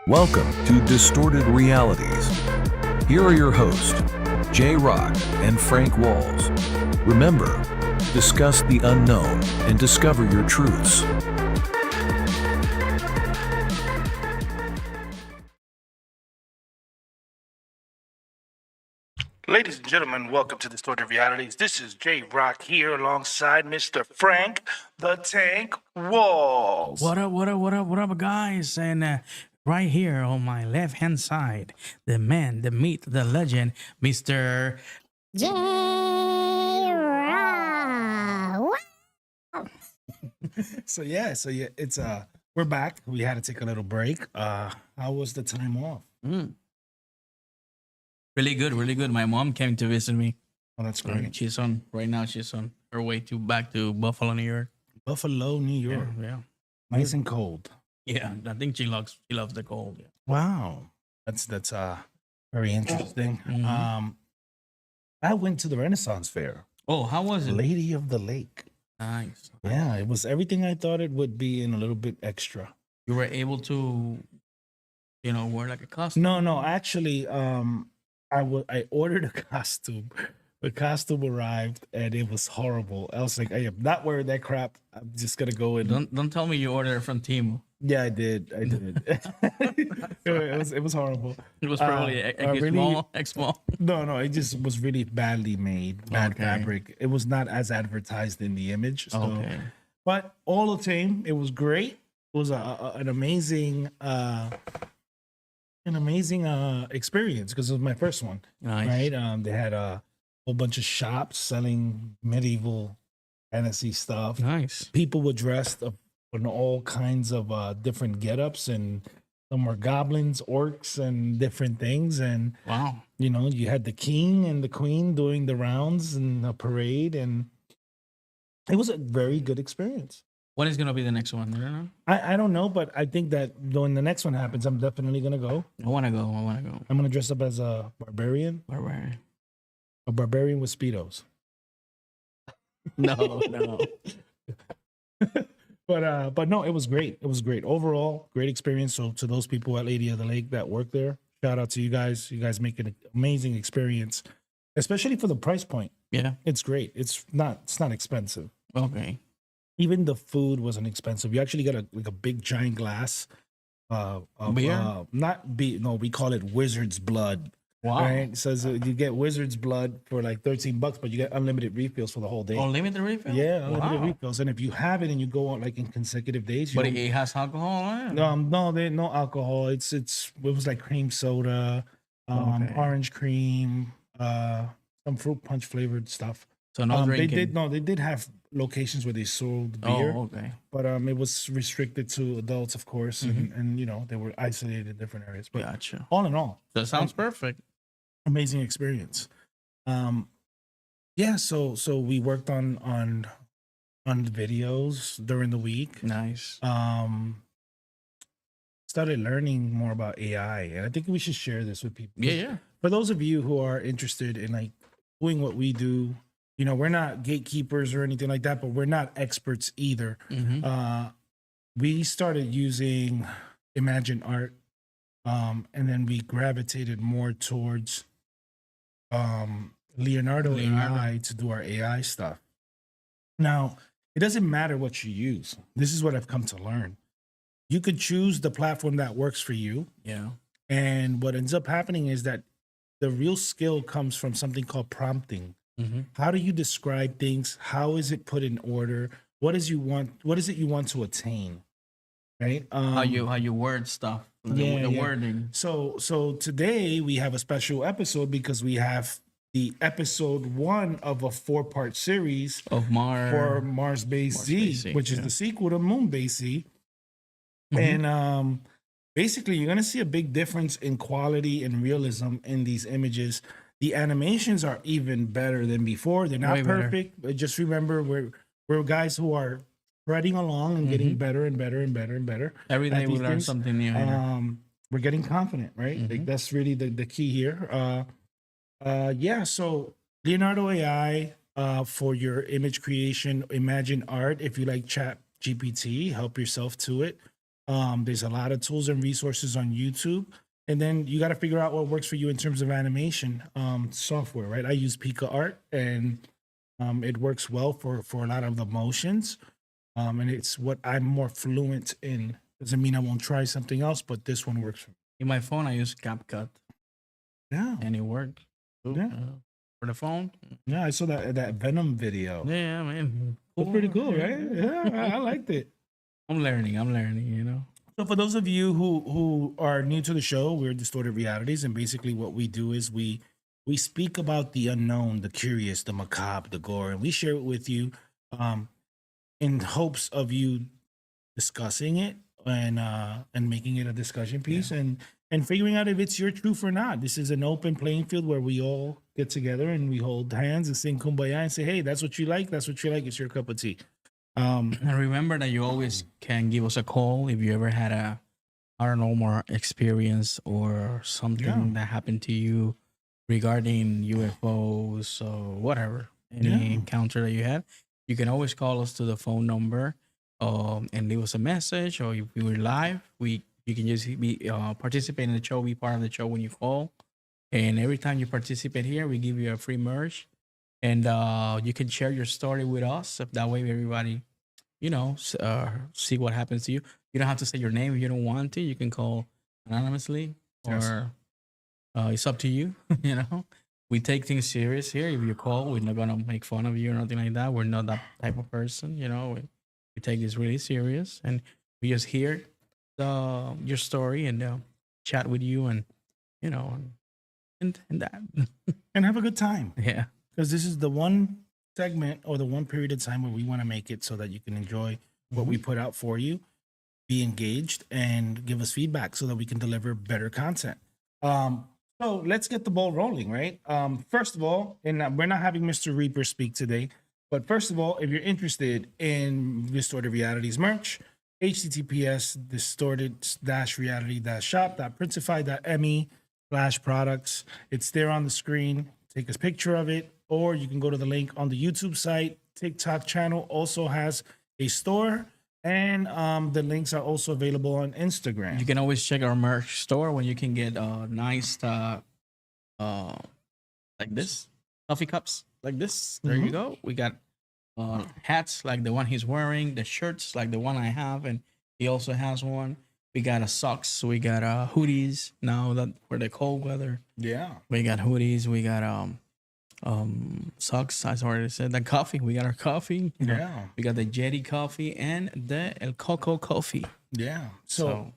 Welcome to Distorted Realities. Here are your hosts, Jay Rock and Frank Walls. Remember, discuss the unknown and discover your truths. Ladies and gentlemen, welcome to Distorted Realities. This is Jay Rock here alongside Mr. Frank the Tank Walls. What up, guys? And right here on my left hand side, the man, the myth, the legend, Mr. So it's we're back. We had to take a little break. How was the time off? Really good, really good. My mom came to visit me. Oh, that's great. She's on her way back to Buffalo, New York. Buffalo, New York. Yeah. Nice and cold. Yeah, I think she loves the cold. Yeah. Wow. That's very interesting. Mhm. I went to the Renaissance Fair. Oh, how was it? Lady of the Lake. Nice. Yeah, it was everything I thought it would be and a little bit extra. You were able to, wear like a costume. No, actually, I ordered a costume. The costume arrived and it was horrible. I was like, I am not wearing that crap. I'm just gonna go in. Don't tell me you ordered it from Temu. Yeah, I did. it was horrible. It was probably X small. No, it just was really badly made, bad Okay. fabric. It was not as advertised in the image. So. Okay. But all the same, it was great. It was an amazing experience because it was my first one. Nice. Right? They had a whole bunch of shops selling medieval fantasy stuff. Nice. People were dressed up in all kinds of different getups, and some were goblins, orcs, and different things. And Wow. you had the king and the queen doing the rounds and the parade, and it was a very good experience. When is gonna be the next one? I don't know. I don't know, but I think that when the next one happens, I'm definitely gonna go. I wanna go. I'm gonna dress up as a barbarian Barbarian. with speedos. No. But no, it was great. It was great overall, great experience. So to those people at Lady of the Lake that work there, shout out to you guys. You guys make an amazing experience, especially for the price point. Yeah. It's great. It's not expensive. Okay. Even the food wasn't expensive. You actually got a big giant glass of Beer? not beer. No, we call it Wizard's Blood. Wow. Right? So you get Wizard's Blood for like $13, but you get unlimited refills for the whole day. Unlimited refill? Yeah, unlimited Wow. refills. And if you have it and you go on like in consecutive days, you But don't- it has alcohol on it? no alcohol. It was like cream soda, Okay. orange cream, some fruit punch flavored stuff. So no They drinking. did have locations where they sold beer, Oh, okay. but it was restricted to adults, of course, and they were isolated in different areas. But Gotcha. all in all, That sounds perfect. amazing experience. Yeah, so we worked on the videos during the week. Nice. Started learning more about AI, and I think we should share this with people. Yeah. For those of you who are interested in like doing what we do, we're not gatekeepers or anything like that, but we're not experts either. Mm-hmm. We started using Imagine Art, and then we gravitated more towards Leonardo AI to do our AI stuff. Now, it doesn't matter what you use. This is what I've come to learn. You could choose the platform that works for you. Yeah. And what ends up happening is that the real skill comes from something called prompting. Mm-hmm. How do you describe things? How is it put in order? What is it you want to attain? Right? How you word stuff. The wording. So today we have a special episode because we have the episode 1 of a 4-part series Of for Mars Base Mars Z, Base Z, which is yeah. the sequel to Moon Base Z. Mhm. And basically, you're going to see a big difference in quality and realism in these images. The animations are even better than before. They're not Way better. perfect, but just remember we're guys who are threading along and getting better and better and better and better. Every day at we these learn things. something new. here. We're getting confident, right? Like Mhm. that's really the key here. So Leonardo AI for your image creation, Imagine Art. If you like Chat GPT, help yourself to it. There's a lot of tools and resources on YouTube. And then you got to figure out what works for you in terms of animation software, right? I use Pika Art, and it works well for a lot of the motions. And it's what I'm more fluent in. Doesn't mean I won't try something else, but this one works for me. In my phone, I use CapCut, Yeah. and it worked. Yeah. For the phone, Yeah, I saw that Venom video. yeah, man, That's pretty cool, right? Yeah, I liked it. I'm learning. You know. So for those of you who are new to the show, we're Distorted Realities, and basically what we do is we speak about the unknown, the curious, the macabre, the gore, and we share it with you in hopes of you discussing it and making it a discussion piece and figuring out if it's your truth or not. This is an open playing field where we all get together and we hold hands and sing kumbaya and say, hey, that's what you like, it's your cup of tea. And remember that you always can give us a call if you ever had a paranormal experience or something that happened to you regarding UFOs or whatever, any encounter that you had. You can always call us to the phone number and leave us a message, or if we were live, you can just be participate in the show, be part of the show when you call. And every time you participate here, we give you a free merch. And you can share your story with us. That way, everybody, see what happens to you. You don't have to say your name if you don't want to. You can call anonymously, or it's up to you. We take things serious here. If you call, we're not gonna make fun of you or nothing like that. We're not that type of person. We take this really serious, and we just hear your story and chat with you, and and that, and have a good time. Yeah. Because this is the one segment or the one period of time where we want to make it so that you can enjoy what we put out for you, be engaged, and give us feedback so that we can deliver better content. So let's get the ball rolling, right? First of all, and we're not having Mr. Reaper speak today, but first of all, if you're interested in Distorted Realities merch, https distorted-reality-shop.printify.me/products. It's there on the screen. Take a picture of it, or you can go to the link on the YouTube site. TikTok channel also has a store, and the links are also available on Instagram. You can always check our merch store when you can get nice like this coffee cups like this. There you go. We got hats like the one he's wearing, the shirts like the one I have, and he also has one. We got a socks. We got hoodies now that for the cold weather. Yeah. We got hoodies. We got socks. I already said that. Coffee. We got our coffee. Yeah. We got the Jetty coffee and the El Coco coffee. Yeah. So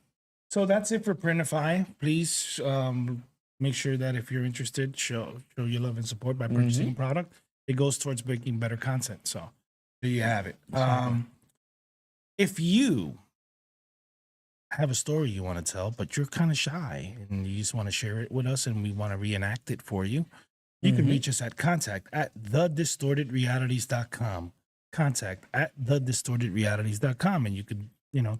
that's it for Printify. Please make sure that if you're interested, show your love and support by purchasing product. It goes towards making better content. So there you have it. If you have a story you want to tell, but you're kind of shy and you just want to share it with us and we want to reenact it for you, you can reach us at contact@thedistortedrealities.com. Contact@thedistortedrealities.com. And you could,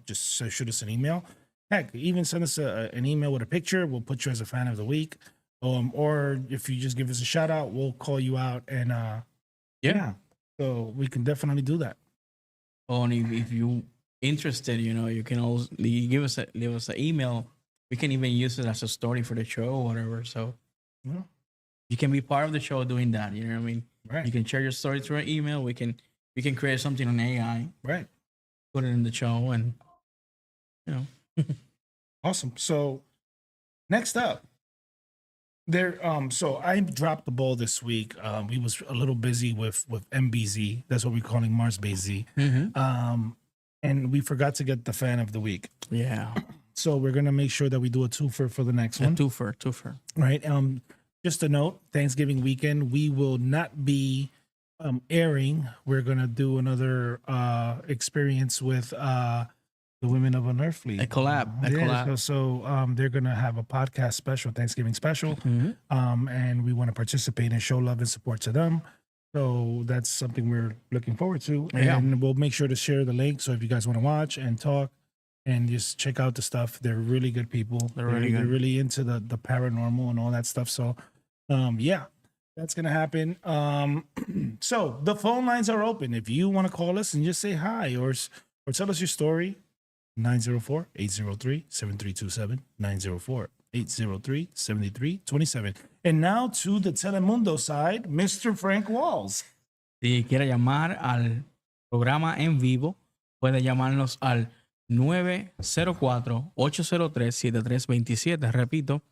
just shoot us an email. Heck, even send us an email with a picture. We'll put you as a fan of the week. Or if you just give us a shout out, we'll call you out. And so we can definitely do that. Oh, and if you interested, you can also leave us an email. We can even use it as a story for the show or whatever. So you can be part of the show doing that. You know what I mean? Right. You can share your story through an email. We can create something on AI. Right. Put it in the show, and Awesome. So next up, so I dropped the ball this week. We was a little busy with MBZ. That's what we're calling Mars Bay Z. And we forgot to get the fan of the week. Yeah. So we're gonna make sure that we do a twofer for the next one. Twofer. Right. Just a note, Thanksgiving weekend, we will not be airing. We're gonna do another experience with the Women of Unearthly. A collab. So they're gonna have a podcast special, Thanksgiving special. And we want to participate and show love and support to them. So that's something we're looking forward to. And we'll make sure to share the link. So if you guys want to watch and talk and just check out the stuff, they're really good people. They're really into the paranormal and all that stuff. So that's gonna happen. So the phone lines are open. If you want to call us and just say hi or tell us your story, 904-803-7327. 904-803-7327. And now to the Telemundo side, Mr. Frank Walls. Si quiere llamar al programa en vivo, puede llamarnos al 904-803-7327. Repito,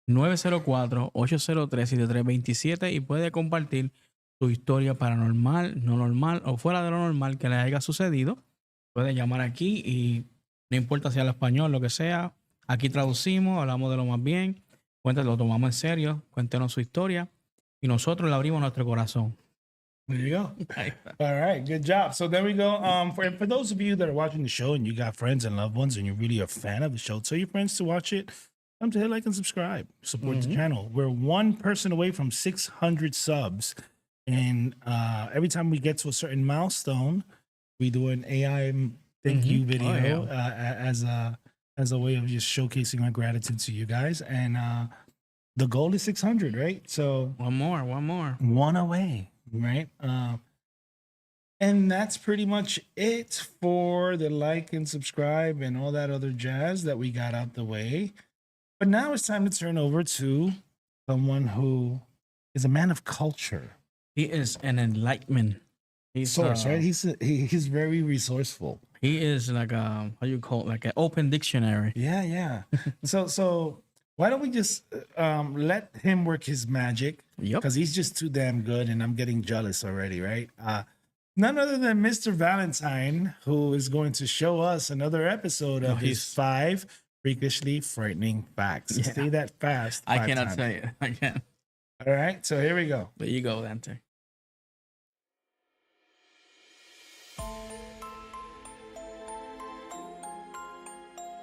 904-803-7327 y puede compartir su historia paranormal, no normal o fuera de lo normal que le haya sucedido. Puede llamar aquí y no importa si habla español, lo que sea. Aquí traducimos, hablamos de lo más bien. Cuéntanos, lo tomamos en serio. Cuéntenos su historia y nosotros le abrimos nuestro corazón. There you go. All right, good job. So there we go. For those of you that are watching the show and you got friends and loved ones and you're really a fan of the show, tell your friends to watch it. Come to hit like and subscribe. Support the channel. We're one person away from 600 subs, and every time we get to a certain milestone, we do an AI thank you video as a way of just showcasing our gratitude to you guys. And the goal is 600, right? So One more. one away. Right. And that's pretty much it for the like and subscribe and all that other jazz that we got out the way. But now it's time to turn over to someone who is a man of culture. He is an enlightenment. He's Source, right? He's very resourceful. He is like a, how you call it, like an open dictionary. Yeah. So why don't we just let him work his magic? Yep. Because he's just too damn good, and I'm getting jealous already, right? None other than Mr. Valentine, who is going to show us another episode of his 5 freakishly frightening facts. Yeah. Say that fast. I 5 cannot times. say it. I can't. All right, so here we go. There you go, Dante.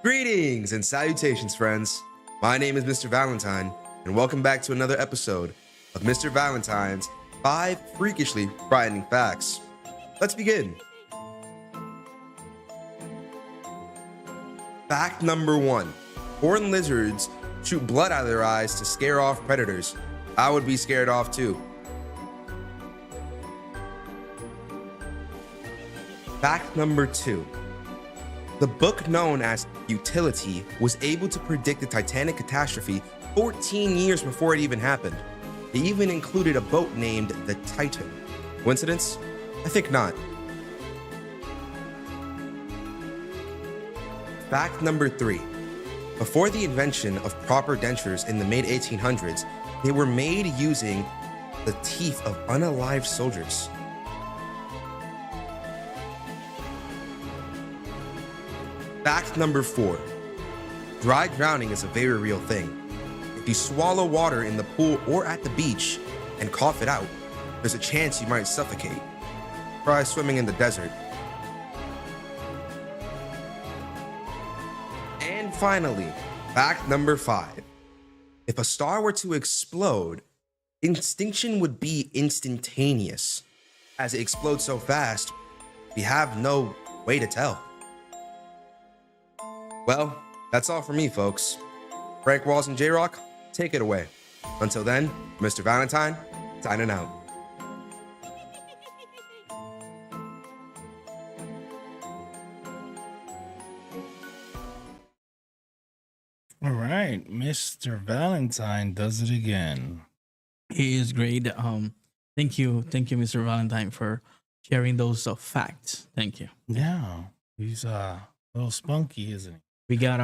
Greetings and salutations, friends. My name is Mr. Valentine, and welcome back to another episode of Mr. Valentine's 5 Freakishly Frightening Facts. Let's begin. Fact number 1. Horned lizards shoot blood out of their eyes to scare off predators. I would be scared off too. Fact number 2. The book known as Utility was able to predict the Titanic catastrophe 14 years before it even happened. It even included a boat named the Titan. Coincidence? I think not. Fact number 3. Before the invention of proper dentures in the mid-1800s, they were made using the teeth of unalived soldiers. Fact number 4. Dry drowning is a very real thing. If you swallow water in the pool or at the beach and cough it out, there's a chance you might suffocate. Try swimming in the desert. And finally, fact number 5. If a star were to explode, extinction would be instantaneous. As it explodes so fast, we have no way to tell. Well, that's all for me, folks. Frank Walls and J-Rock, take it away. Until then, Mr. Valentine, signing out. All right, Mr. Valentine does it again. He is great. Thank you, Mr. Valentine, for sharing those facts. Thank you. Yeah, he's a little spunky, isn't he? We got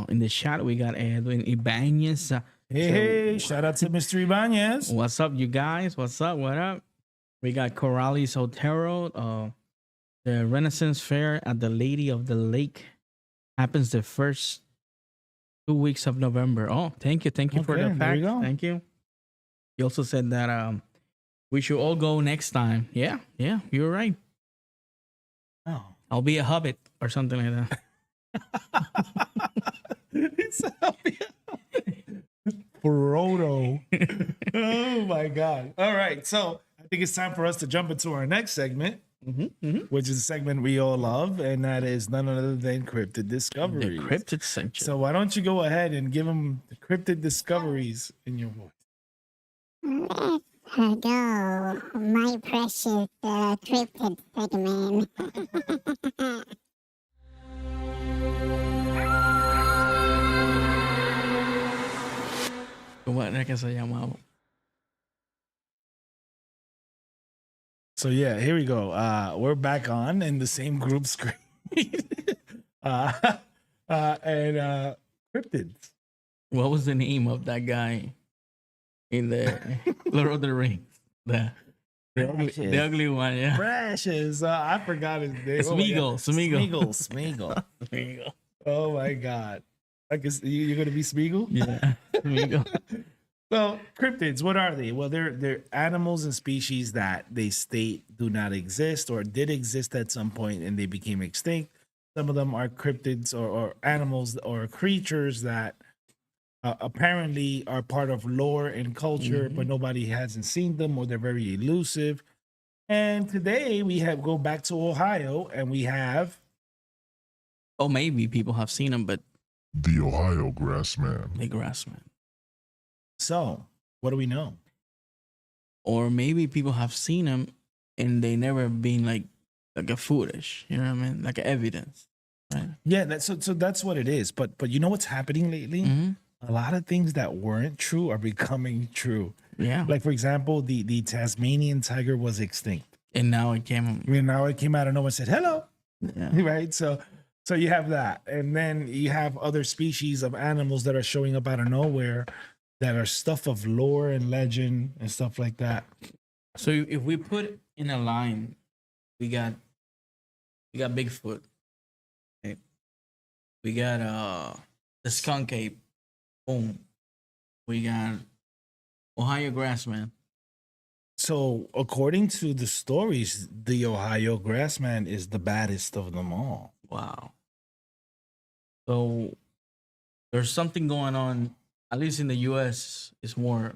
in the chat. We got Edwin Ibanez. Hey, shout out to Mr. Ibanez. What's up, you guys? What's up? What up? We got Corrales Otero. The Renaissance Fair at the Lady of the Lake happens the first 2 weeks of November. Oh, thank you for Okay, the there fact. you go. Thank you. He also said that we should all go next time. Yeah, you're right. Oh. I'll be a hobbit or something like that. Frodo. Oh my God. All right. So I think it's time for us to jump into our next segment, which is a segment we all love, and that is none other than Cryptid Discoveries. The cryptid section. So why don't you go ahead and give them the Cryptid Discoveries in your voice? Let's go, my precious cryptid segment. ¿Cómo era que se llamaba? So yeah, here we go. We're back on in the same group screen. uh, and cryptids. What was the name of that guy in the Lord of the Rings? The ugly one, yeah. Precious. I forgot his name. Smeagol. Smeagol. Smeagol. Oh my god. I guess you're gonna be Smeagol? Yeah. Smeagol. So cryptids, what are they? Well, they're animals and species that they state do not exist or did exist at some point and they became extinct. Some of them are cryptids or animals or creatures that apparently are part of lore and culture, but nobody hasn't seen them or they're very elusive. And today we have go back to Ohio and we have Oh, maybe people have seen him, but The Ohio Grassman. the Grassman. so what do we know? Or maybe people have seen him and they never been like a footage. You know what I mean? Like evidence, right? Yeah, that's so that's what it is. But you know what's happening lately? Mm-hmm. A lot of things that weren't true are becoming true. Yeah. Like for example, the Tasmanian tiger was extinct. And now it came. I mean, now it came out of nowhere and said hello, Yeah. right? So you have that, and then you have other species of animals that are showing up out of nowhere, that are stuff of lore and legend and stuff like that. So if we put in a line, we got Bigfoot. Okay. We got the skunk ape. Boom. We got Ohio Grassman. So according to the stories, the Ohio Grassman is the baddest of them all. Wow. So there's something going on, at least in the US, it's more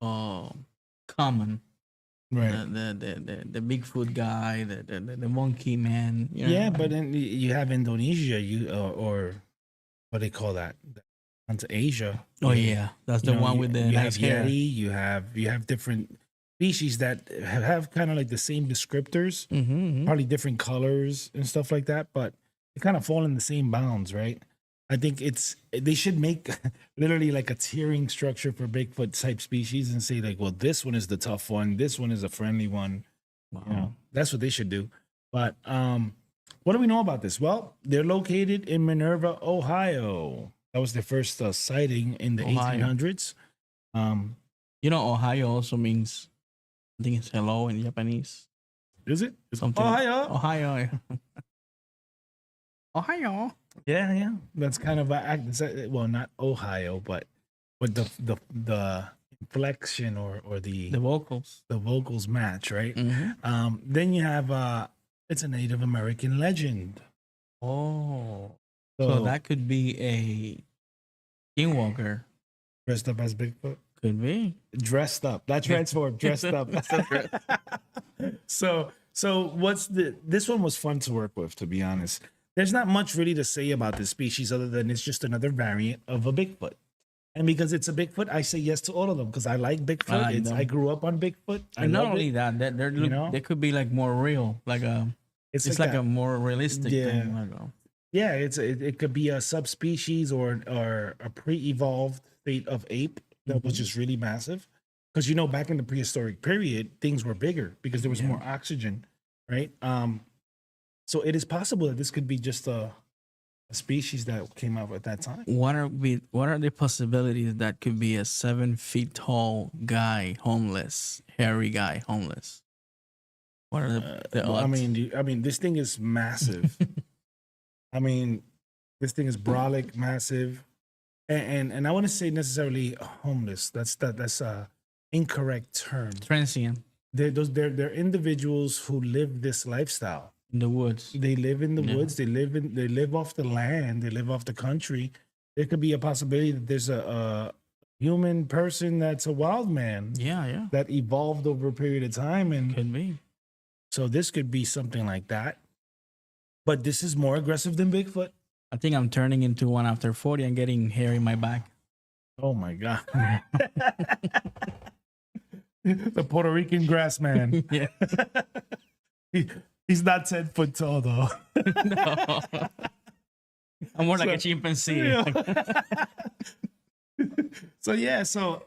common. Right. The Bigfoot guy, the monkey man. You know? Yeah, but then you have Indonesia, or what they call that, onto Asia. Oh yeah, that's the You know, one with the you nice have hair. Yeti, you have different species that have kind of like the same descriptors, Mm-hmm. probably different colors and stuff like that, but they kind of fall in the same bounds, right? I think they should make literally like a tiering structure for Bigfoot type species and say like, well, this one is the tough one, this one is a friendly one. Wow. You know, that's what they should do. But what do we know about this? Well, they're located in Minerva, Ohio. That was their first sighting in the Ohio. 1800s. You know, Ohio also means, I think it's hello in Japanese. Is it? Something. Ohio. Ohio. Ohio. Yeah. That's kind of well, not Ohio, but the inflection or The the vocals. vocals match, right? Mm-hmm. Then you have it's a Native American legend. Oh. So that could be a skinwalker. dressed up as Bigfoot. Could be. Dressed up, not transformed. Dressed up. So this one was fun to work with, to be honest. There's not much really to say about this species other than it's just another variant of a Bigfoot. And because it's a Bigfoot, I say yes to all of them because I like Bigfoot. I grew up on Bigfoot. I And not love only it. that, they're You know? they could be like more real, like it's like that. a more realistic Yeah. thing. Like, Yeah, it could be a subspecies or a pre-evolved state of ape that was just really massive. Because back in the prehistoric period, things were bigger because there was more oxygen, right? So it is possible that this could be just a species that came out at that time. what are the possibilities that could be a 7 feet tall guy, homeless, hairy guy, homeless? What are the Well, odds? I mean, this thing is massive. I mean, this thing is brolic, massive, and I want to say necessarily homeless. That's a incorrect term. Transient They're individuals who live this lifestyle. in the woods. They live in the Yeah. woods. They live off the land. They live off the country. There could be a possibility that there's a human person that's a wild man Yeah, that evolved over a period of time, and could be. so this could be something like that. But this is more aggressive than Bigfoot. I think I'm turning into one after 40 and getting hair in my back. Oh my god. The Puerto Rican grass man. Yeah. He's not 10 foot tall though. No. I'm more like a chimpanzee. Yeah. So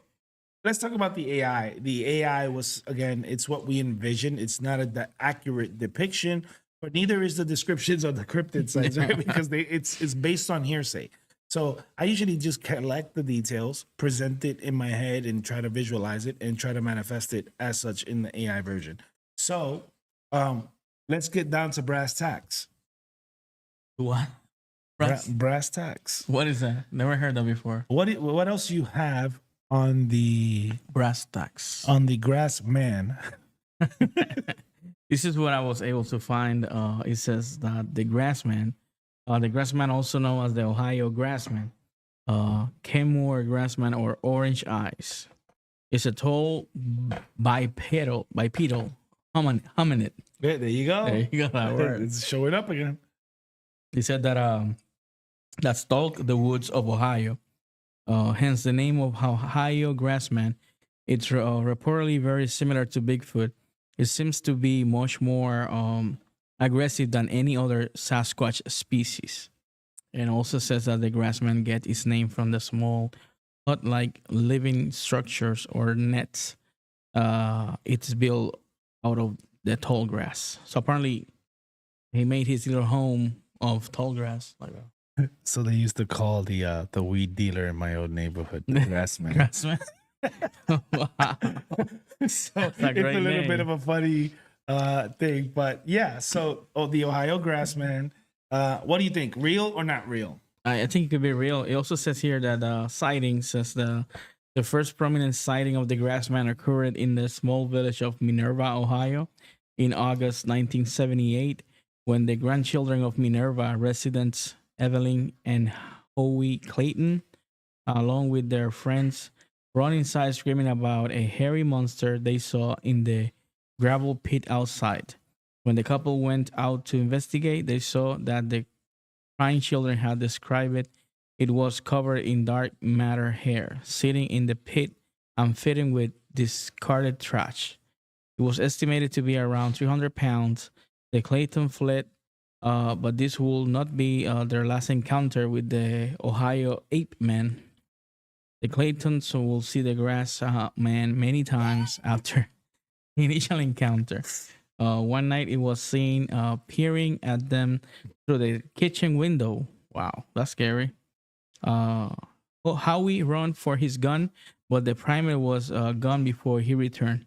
let's talk about the AI. The AI was, again, it's what we envision. It's not the accurate depiction, but neither is the descriptions of the cryptid sites, right? Because it's based on hearsay. So I usually just collect the details, present it in my head, and try to visualize it and try to manifest it as such in the AI version. So let's get down to brass tacks. What? Brass? Brass tacks. What is that? Never heard that before. What else you have on the Brass tacks. grass man? This is what I was able to find. It says that the grassman, also known as the Ohio grassman, Kenmore grassman or orange eyes, is a tall bipedal hominid. There you go. There you go. That word. It's showing up again. He said that stalked the woods of Ohio. Hence the name of Ohio grassman. It's reportedly very similar to Bigfoot. It seems to be much more aggressive than any other Sasquatch species. And also says that the grassman gets its name from the small hut-like living structures or nets it's built out of the tall grass. So apparently he made his little home of tall grass. Like that. So they used to call the weed dealer in my old neighborhood the grass man. Grassman. Wow. So it's a little bit of a funny thing, but yeah. So the Ohio grassman. What do you think? Real or not real? I think it could be real. It also says here that sighting says the first prominent sighting of the grassman occurred in the small village of Minerva, Ohio, in August 1978, when the grandchildren of Minerva residents Evelyn and Howie Clayton, along with their friends, run inside screaming about a hairy monster they saw in the gravel pit outside. When the couple went out to investigate, they saw that the crying children had described it. It was covered in dark matter hair, sitting in the pit and fitting with discarded trash. It was estimated to be around 300 pounds. The Clayton fled, but this will not be their last encounter with the Ohio ape man. The Claytons will see the grass man many times after the initial encounter. One night it was seen peering at them through the kitchen window. Wow, that's scary. Howie ran for his gun, but the primate was gone before he returned.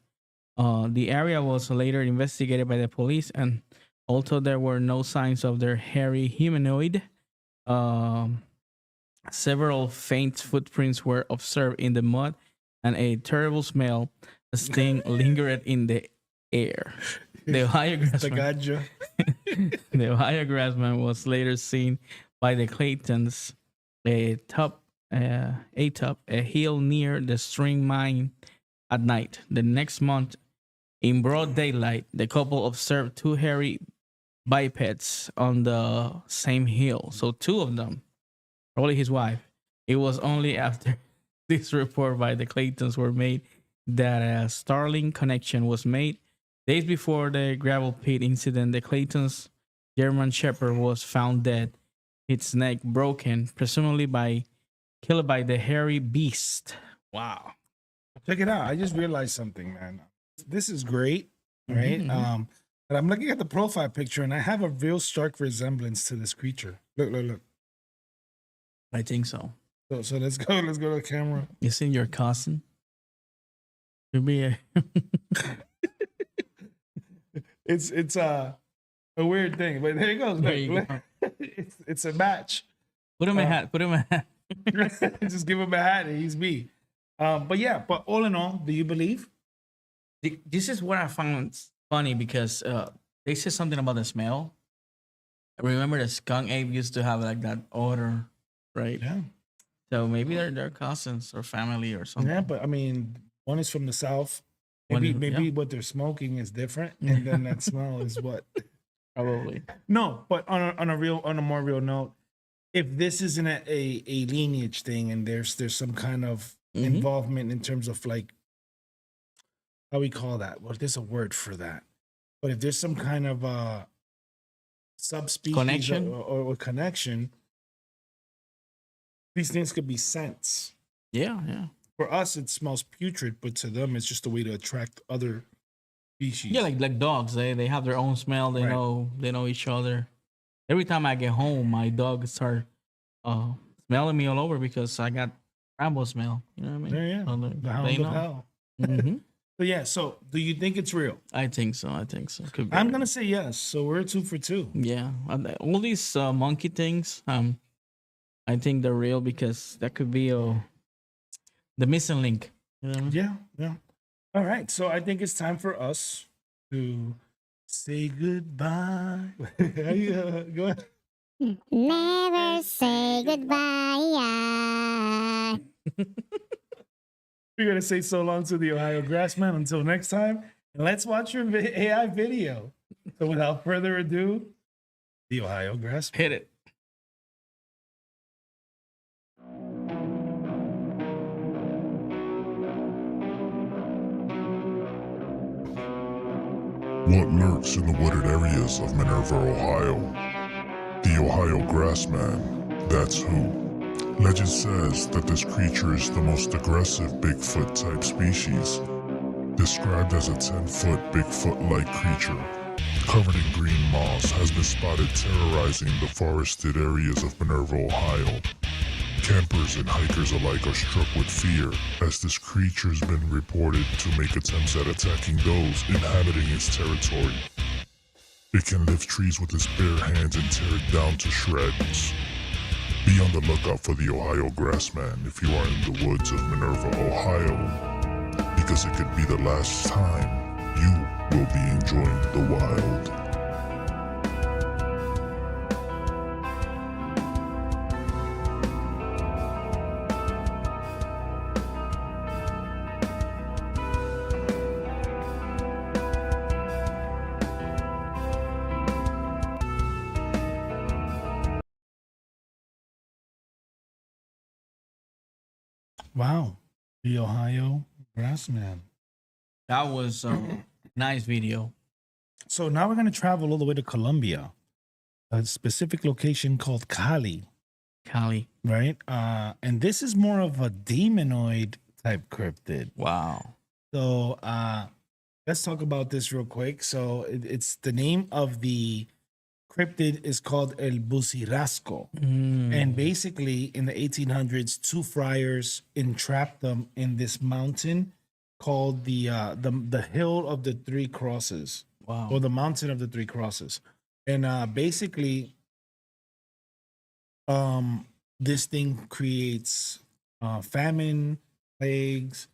The area was later investigated by the police, and although there were no signs of their hairy humanoid, several faint footprints were observed in the mud, and a terrible smell, a sting lingered in the air. The Ohio grassman, the Ohio grassman was later seen by the Claytons atop a hill near the string mine at night. The next month, in broad daylight, the couple observed two hairy bipeds on the same hill. So two of them, probably his wife. It was only after this report by the Claytons were made that a startling connection was made. Days before the gravel pit incident, the Claytons' German Shepherd was found dead, its neck broken, presumably killed by the hairy beast. Wow. Check it out. I just realized something, man. This is great, right? Mm-hmm. But I'm looking at the profile picture, and I have a real stark resemblance to this creature. Look. I think so. So let's go. Let's go to the camera. Is it your cousin? Could be a It's a weird thing, but there it goes. There you Look. go. It's a match. Put him a hat. Put him a hat. Just give him a hat, and he's me. But yeah. But all in all, do you believe? This is what I found funny because they said something about the smell. I remember the skunk ape used to have like that odor, right? Yeah. So maybe they're cousins or family or something. Yeah, but I mean, one is from the south. One Maybe is- what they're smoking is different, and then that smell is what. Probably. No, but on a more real note, if this isn't a lineage thing, and there's some kind of Mhm. involvement in terms of like, how we call that? Well, there's a word for that. But if there's some kind of subspecies Connection? or connection, these things could be scents. Yeah, yeah. for us it smells putrid, but to them it's just a way to attract other species. Yeah, like dogs. They have their own smell. They Right. know each other. Every time I get home, my dog start smelling me all over because I got Rambo smell. You know what I mean? There, yeah. So The hound of hell. hmm So yeah, so do you think it's real? I think so. Could be I'm right. gonna say yes. So we're 2 for 2. Yeah, all these monkey things. I think they're real because that could be the missing link. You know what I mean? Yeah, yeah. All right. So I think it's time for us to say goodbye. Go ahead. Never say goodbye. We're gonna say so long to the Ohio Grassman. Until next time, and let's watch your AI video. So without further ado, the Ohio Grassman. Hit it. What lurks in the wooded areas of Minerva, Ohio? The Ohio Grassman, that's who. Legend says that this creature is the most aggressive Bigfoot type species, described as a 10-foot Bigfoot-like creature, covered in green moss, has been spotted terrorizing the forested areas of Minerva, Ohio. Campers and hikers alike are struck with fear, as this creature has been reported to make attempts at attacking those inhabiting its territory. It can lift trees with its bare hands and tear it down to shreds. Be on the lookout for the Ohio Grassman if you are in the woods of Minerva, Ohio, because it could be the last time you will be enjoying the wild. Wow, the Ohio Grassman. That was a nice video. So now we're gonna travel all the way to Colombia, a specific location called Cali, Cali. right? And this is more of a demonoid type cryptid. Wow. So let's talk about this real quick. So it's the name of the cryptid is called El Bucirasco. And basically in the 1800s, 2 friars entrapped them in this mountain called the Hill of the Three Crosses, Wow. or the Mountain of the Three Crosses. And basically this thing creates famine, plagues,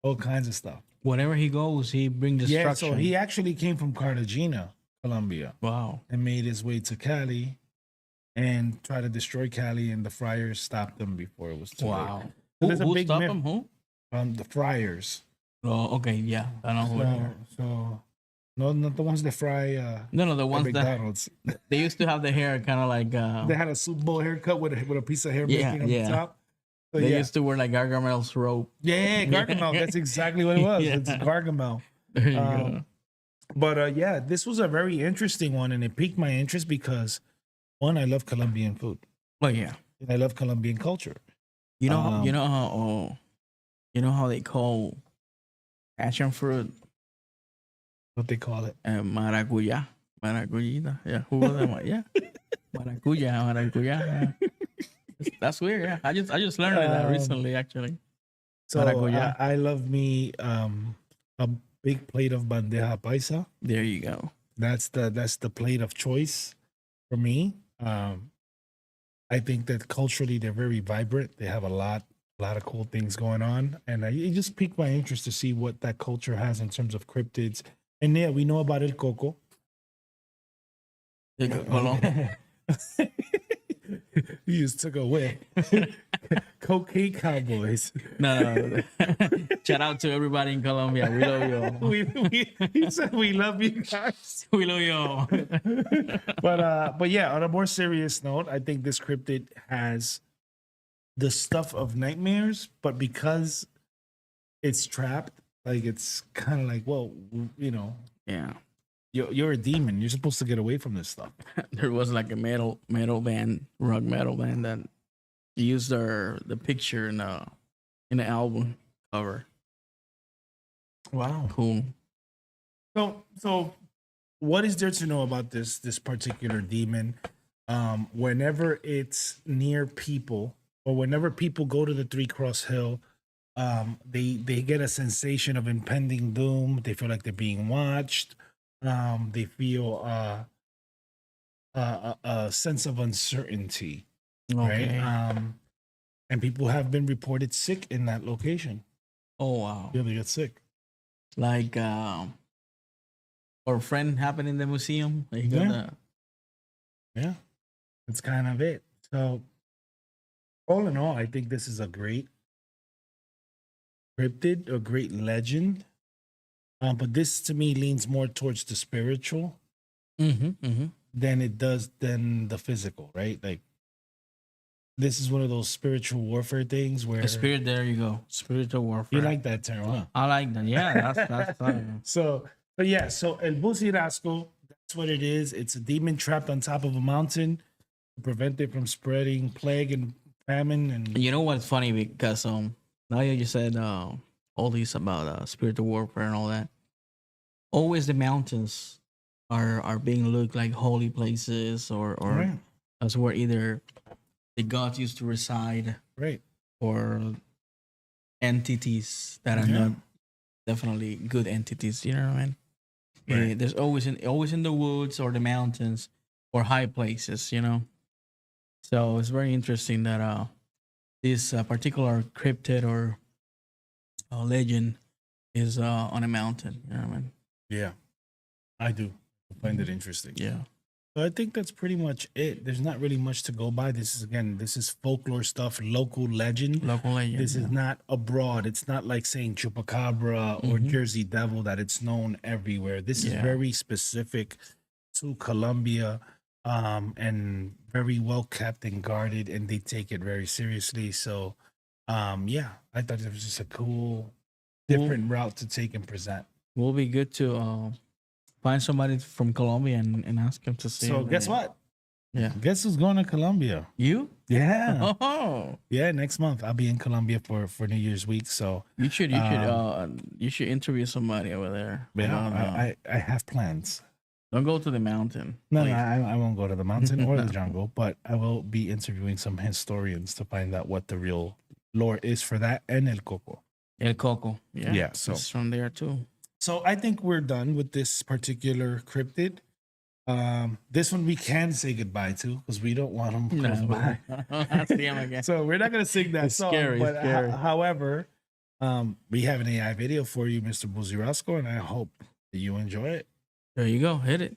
all kinds of stuff. Wherever he goes, he brings Yeah, destruction. so he actually came from Cartagena, Colombia, Wow. and made his way to Cali and tried to destroy Cali, and the friars stopped them before it was too late. Wow. So Who, there's a who big stopped myth. him? Who? The friars. Oh, okay. Yeah. I know who. they are. So no, not the ones that fry No, the at ones that McDonald's. they used to have the hair kind of like. They had a Super Bowl haircut with a piece of hair Yeah, missing on yeah. the top. So they yeah. used to wear like Gargamel's robe. Yeah, Gargamel. That's exactly what it was. Yeah. It's Gargamel. There you Um, go. But yeah, this was a very interesting one, and it piqued my interest because, one, I love Colombian food, Well, yeah. and I love Colombian culture. You know. Um, you know how. You know how they call passion fruit What they call it. maracuya. Maracuyita. Yeah. Who was that? Yeah. Maracuya. Yeah. That's weird. Yeah. I just learned that recently, actually. So Maracuya. I love me a big plate of bandeja paisa. There you go. That's the plate of choice for me. I think that culturally they're very vibrant. They have a lot of cool things going on, and it just piqued my interest to see what that culture has in terms of cryptids. And yeah, we know about El Coco. Hold on. You just took a whiff. Cocaine Cowboys. No. Shout out to everybody in Colombia. We love you. He said we love you guys. We love you. But yeah, on a more serious note, I think this cryptid has the stuff of nightmares, but because it's trapped, like it's kind of like, well, you know, Yeah. you're a demon. You're supposed to get away from this stuff. There was like a metal band, rock metal band that used the picture in the album. Cover. Wow. Cool. So what is there to know about this particular demon? Whenever it's near people, or whenever people go to the Three Cross Hill, they get a sensation of impending doom. They feel like they're being watched. They feel a sense of uncertainty, Okay. right? And people have been reported sick in that location. Oh wow. Yeah, they get sick. Like our friend happened in the museum. Like, Yeah. Yeah, that's kind of it. So, all in all, I think this is a great cryptid, a great legend. But this to me leans more towards the spiritual than it does than the physical, right? Like this is one of those spiritual warfare things where A spirit. There you go. Spiritual warfare. you like that term, huh? I like that. Yeah, that's So, but yeah, so El Busirasco, that's what it is. It's a demon trapped on top of a mountain to prevent it from spreading plague and famine. And You know what's funny, because now you said all these about spiritual warfare and all that. Always the mountains are being looked like holy places, or right, as where either the gods used to reside, right, or entities that are Yeah. not definitely good entities. You know what I mean? Right. There's always in the woods or the mountains or high places. You know, so it's very interesting that this particular cryptid or legend is on a mountain. You know what I mean? yeah, I do find it interesting. Yeah. So I think that's pretty much it. There's not really much to go by. This is folklore stuff, local legend. Local legend. This is not abroad. It's not like saying chupacabra or Jersey Devil that it's known everywhere. This is Yeah. very specific to Colombia, and very well kept and guarded, and they take it very seriously. So, yeah, I thought it was just a cool, different route to take and present. Will be good to find somebody from Colombia and ask him to see. So it. guess what? Yeah. Guess who's going to Colombia? You? Yeah. Oh, Yeah, next month I'll be in Colombia for New Year's week. So you should interview somebody over there. yeah, about, I have plans. don't go to the mountain. No, please. no, I won't go to the mountain or the jungle, but I will be interviewing some historians to find out what the real lore is for that and El Coco. El Coco. Yeah. Yeah, so- it's from there too. So I think we're done with this particular cryptid. This one we can say goodbye to because we don't want them close by. I see him again. So we're not gonna sing that It's song. scary, But scary. however, we have an AI video for you, Mr. Busirasco, and I hope that you enjoy it. There you go. Hit it.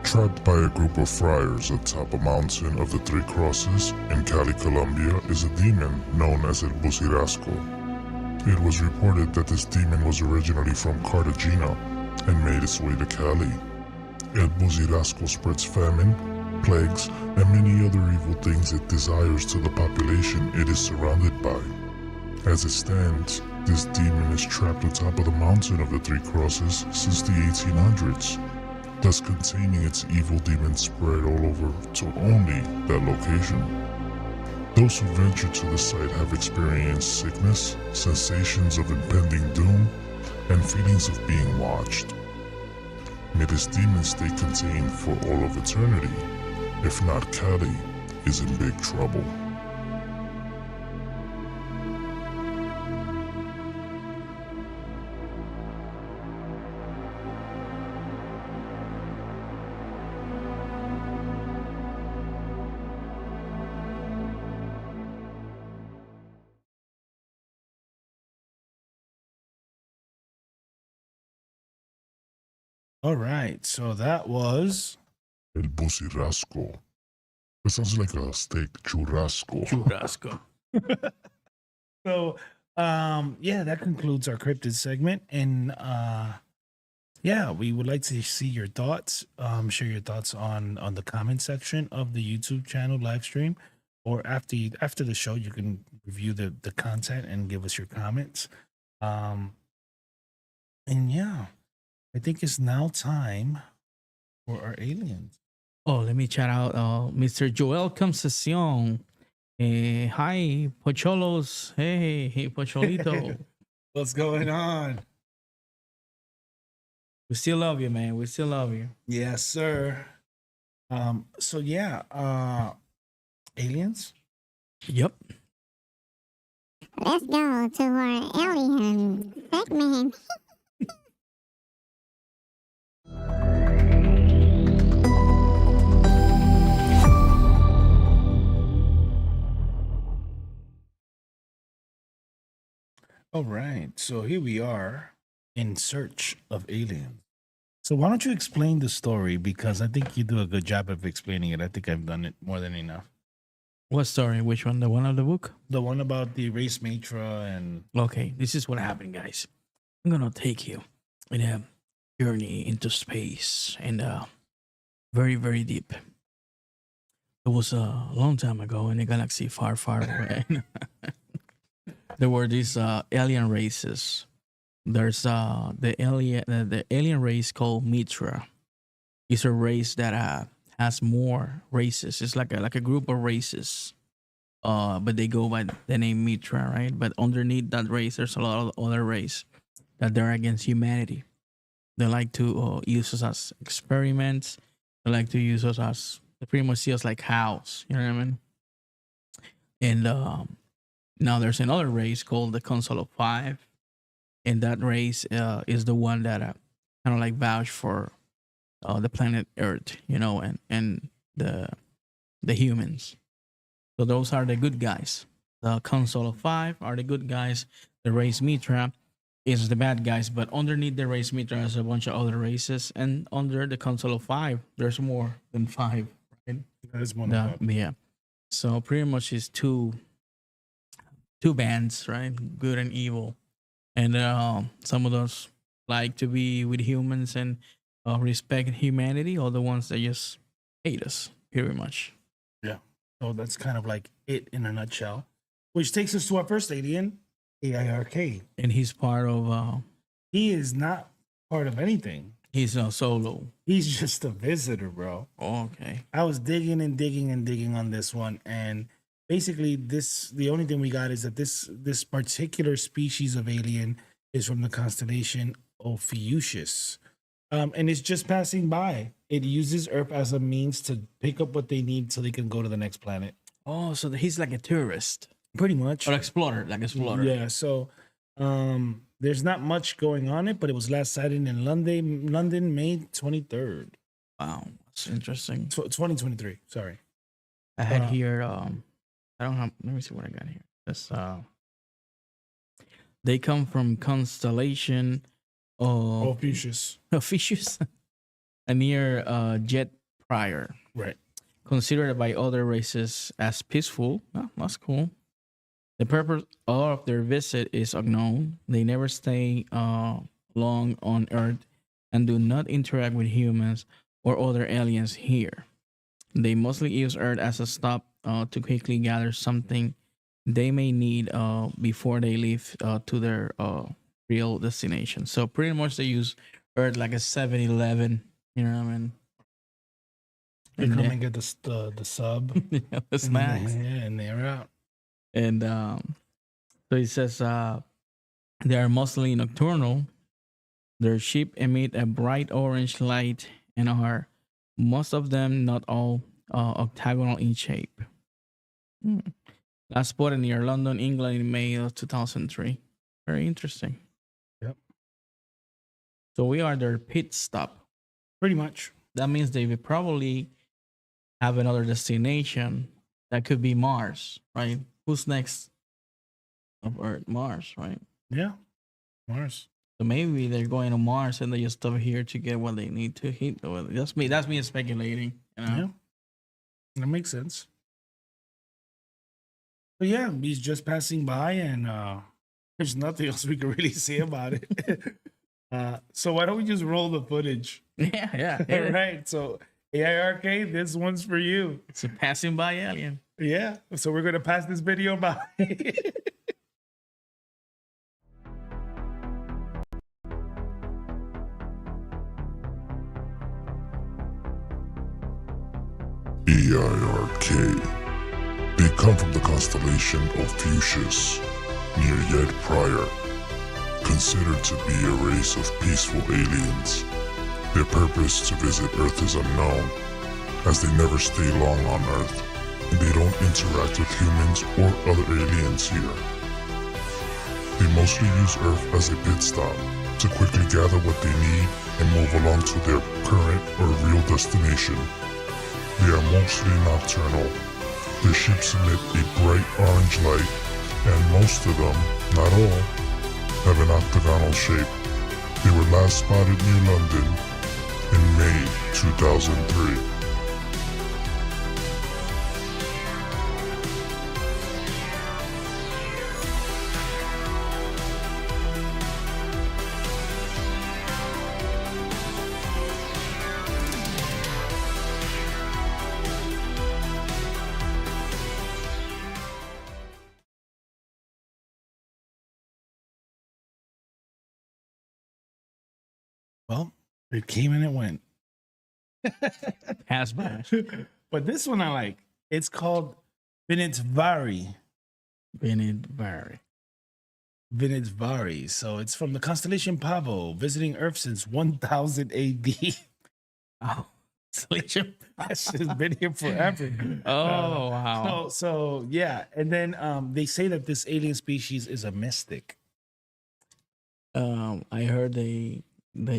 Trapped by a group of friars atop a mountain of the Three Crosses in Cali, Colombia, is a demon known as El Busirasco. It was reported that this demon was originally from Cartagena and made its way to Cali. El Busirasco spreads famine, plagues, and many other evil things it desires to the population it is surrounded by. As it stands, this demon is trapped atop of the mountain of the Three Crosses since the 1800s. Thus containing its evil demons spread all over to only that location. Those who venture to the site have experienced sickness, sensations of impending doom, and feelings of being watched. May this demon stay contained for all of eternity. If not, Cali is in big trouble. All right, so that was El Busirasco. It sounds like a steak, churrasco. Churrasco. so. Yeah, that concludes our cryptid segment, and yeah, we would like to see your thoughts. Share your thoughts on the comment section of the YouTube channel live stream, or after the show, you can review the content and give us your comments. And yeah, I think it's now time or are aliens? Oh, let me shout out Mr. Joel Concepcion. Hi, Pocholos. Hey, Pocholito. What's going on? We still love you, man. We still love you. Yes, sir. So yeah, aliens. Yep. Let's go to our alien segment. All right, so here we are in search of aliens. So why don't you explain the story? Because I think you do a good job of explaining it. I think I've done it more than enough. What story? Which one? The one of the book? The one about the race matra and Okay, this is what happened, guys. I'm gonna take you in a journey into space and very, very deep. It was a long time ago in a galaxy far, far away. There were these alien races. There's the alien race called Mitra. It's a race that has more races. It's like a group of races. But they go by the name Mitra, right? But underneath that race, there's a lot of other race that they're against humanity. They like to use us as experiments. They like to use us as, they pretty much see us like cows. You know what I mean? And now there's another race called the Council of Five, and that race is the one that kind of like vouch for the planet Earth, you know, and the humans. So those are the good guys. The Council of Five are the good guys. The race Mitra is the bad guys, but underneath the race Mitra is a bunch of other races, and under the Council of Five, there's more than five, right? that's one of them. Yeah. So pretty much it's two bands, right? Good and evil. And some of those like to be with humans and respect humanity, or the ones that just hate us, pretty much. Yeah. So that's kind of like it in a nutshell. Which takes us to our first alien, AIRK. And he's part of. He is not part of anything. He's a solo. He's just a visitor, bro. Okay. I was digging and digging and digging on this one, and basically the only thing we got is that this particular species of alien is from the constellation Ophiuchus. And it's just passing by. It uses Earth as a means to pick up what they need so they can go to the next planet. Oh, so he's like a tourist Pretty much. or explorer, like explorer. Yeah, so there's not much going on it, but it was last sighted in London, May 23rd. Wow, that's interesting. 2023, sorry. I had here. I don't have. Let me see what I got here. This they come from constellation of Ophiuchus. Ophiuchus, near Jet Prior, Right. considered by other races as peaceful. Oh, that's cool. The purpose of their visit is unknown. They never stay long on Earth and do not interact with humans or other aliens here. They mostly use Earth as a stop to quickly gather something they may need before they leave to their real destination. So pretty much they use Earth like a 7-Eleven. You know what I mean? They And come then- and get the sub. the snacks. Yeah, and they're out. And so it says they are mostly nocturnal. Their ship emit a bright orange light and are most of them, not all, octagonal in shape. Last spotted near London, England in May of 2003. Very interesting. Yep. So we are their pit stop. Pretty much. That means they will probably have another destination. That could be Mars, right? Who's next of Earth? Mars, right? Yeah. Mars. So maybe they're going to Mars and they just stop here to get what they need to hit. Well, that's me. That's me speculating. You know? Yeah. That makes sense. But yeah, he's just passing by, and there's nothing else we can really say about it. So why don't we just roll the footage? Yeah. All right. So AIRK, this one's for you. It's a passing by alien. Yeah. So we're gonna pass this video by. EIRK. They come from the constellation of Fuchsius, near Yed Prior, considered to be a race of peaceful aliens. Their purpose to visit Earth is unknown, as they never stay long on Earth, and they don't interact with humans or other aliens here. They mostly use Earth as a pit stop to quickly gather what they need and move along to their current or real destination. They are mostly nocturnal. Their ships emit a bright orange light, and most of them, not all, have an octagonal shape. They were last spotted near London in May 2003. Well, it came and it went. Has been. But this one I like. It's called Vinitvari. Vinitvari. Vinitvari. So it's from the constellation Pavo, visiting Earth since 1000 AD. Oh, Selection. That's just been here forever. Oh, wow. So yeah, and then they say that this alien species is a mystic. I heard they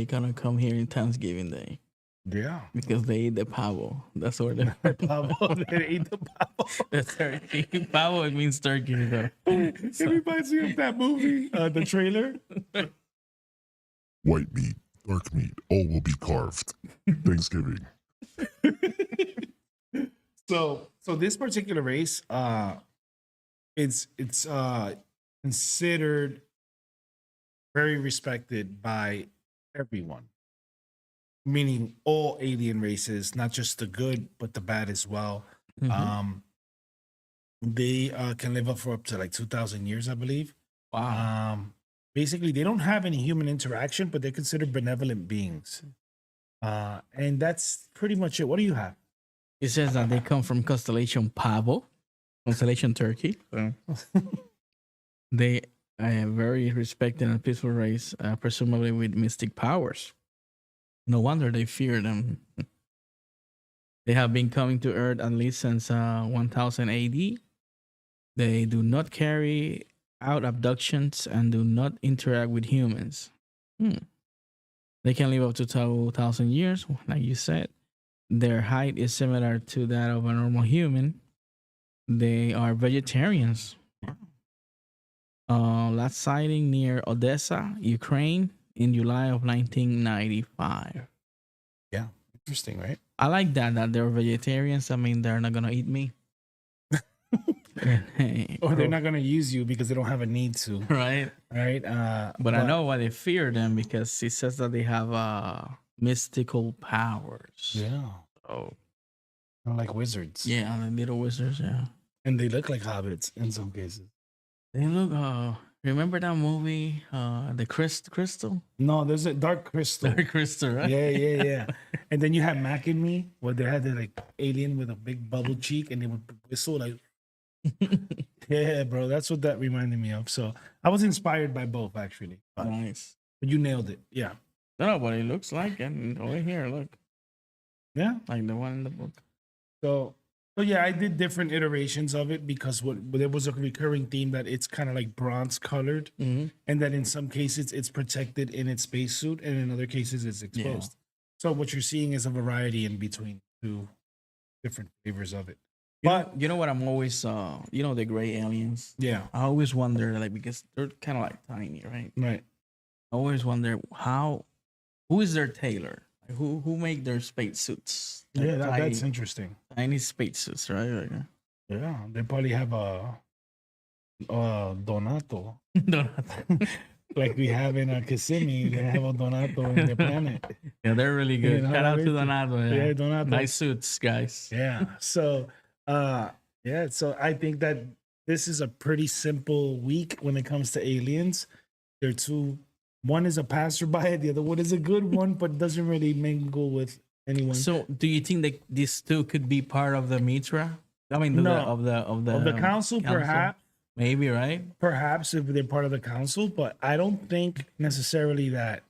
gonna come here in Thanksgiving Day Yeah. because they eat the pavo. That's where they're Pavo, they ate the pavo. the turkey. Pavo, it means turkey. So. It reminds me of that movie, the trailer. White meat, dark meat, all will be carved. Thanksgiving. So this particular race, it's considered very respected by everyone, meaning all alien races, not just the good but the bad as well. Mhm. They can live up for up to like 2,000 years, I believe. Wow. Basically, they don't have any human interaction, but they're considered benevolent beings. And that's pretty much it. What do you have? It says that they come from constellation Pavo, constellation Turkey. So they are very respected and peaceful race, presumably with mystic powers. No wonder they fear them. They have been coming to Earth at least since 1000 AD. They do not carry out abductions and do not interact with humans. They can live up to 2,000 years, like you said. Their height is similar to that of a normal human. They are vegetarians. Last sighting near Odessa, Ukraine, in July of 1995. Yeah, interesting, right? I like that they're vegetarians. I mean, they're not gonna eat me. Or they're not gonna use you because they don't have a need to, right. right? But I know why they fear them, because he says that they have mystical powers. Yeah, Oh, they're like wizards. yeah, the little wizards. Yeah, And they look like hobbits in some cases. they look. Remember that movie, the Crystal? No, there's a Dark Crystal. Dark Crystal, right? Yeah. And then you had Mac and Me, where they had the like alien with a big bubble cheek, and they would whistle like. Yeah, bro, that's what that reminded me of. So I was inspired by both, actually. But Nice. you nailed it. Yeah, No, but it looks like, and over here, look, yeah. like the one in the book. So yeah, I did different iterations of it because there was a recurring theme that it's kind of like bronze colored, Mm-hmm. and that in some cases it's protected in its spacesuit, and in other cases it's exposed. So what you're seeing is a variety in between two different flavors of it. But You know what? I'm always, the gray aliens. yeah, I always wonder, like, because they're kind of like tiny, right? right. I always wonder who is their tailor? Like, who make their spacesuits? Like Yeah, tiny, that's interesting. tiny spacesuits, right? Like, Yeah, they probably have a Donato. Like we have in Kissimmee, they have a Donato in their planet. yeah, they're really good. You know, Shout out to they're- Donato. Yeah. Yeah, Donato. Nice suits, guys. Yeah. So, so I think that this is a pretty simple week when it comes to aliens. There are two. One is a passerby, the other one is a good one, but doesn't really mingle with anyone. So, do you think that these two could be part of the Mitra? I mean, No. of the council, perhaps. maybe, right? Perhaps if they're part of the council, but I don't think necessarily that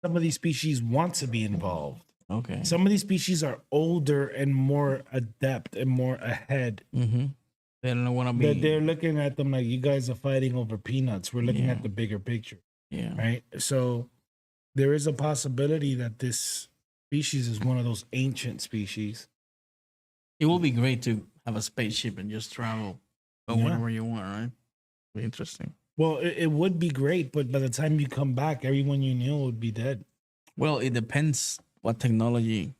some of these species want to be involved. Okay. Some of these species are older and more adept and more ahead. Mm-hmm. They don't want to be. They're looking at them like, you guys are fighting over peanuts. We're looking Yeah. at the bigger picture, Yeah. right? So there is a possibility that this species is one of those ancient species. It will be great to have a spaceship and just travel go Yeah. wherever you want, right? Be interesting. Well, it would be great, but by the time you come back, everyone you knew would be dead. Well, it depends what technology.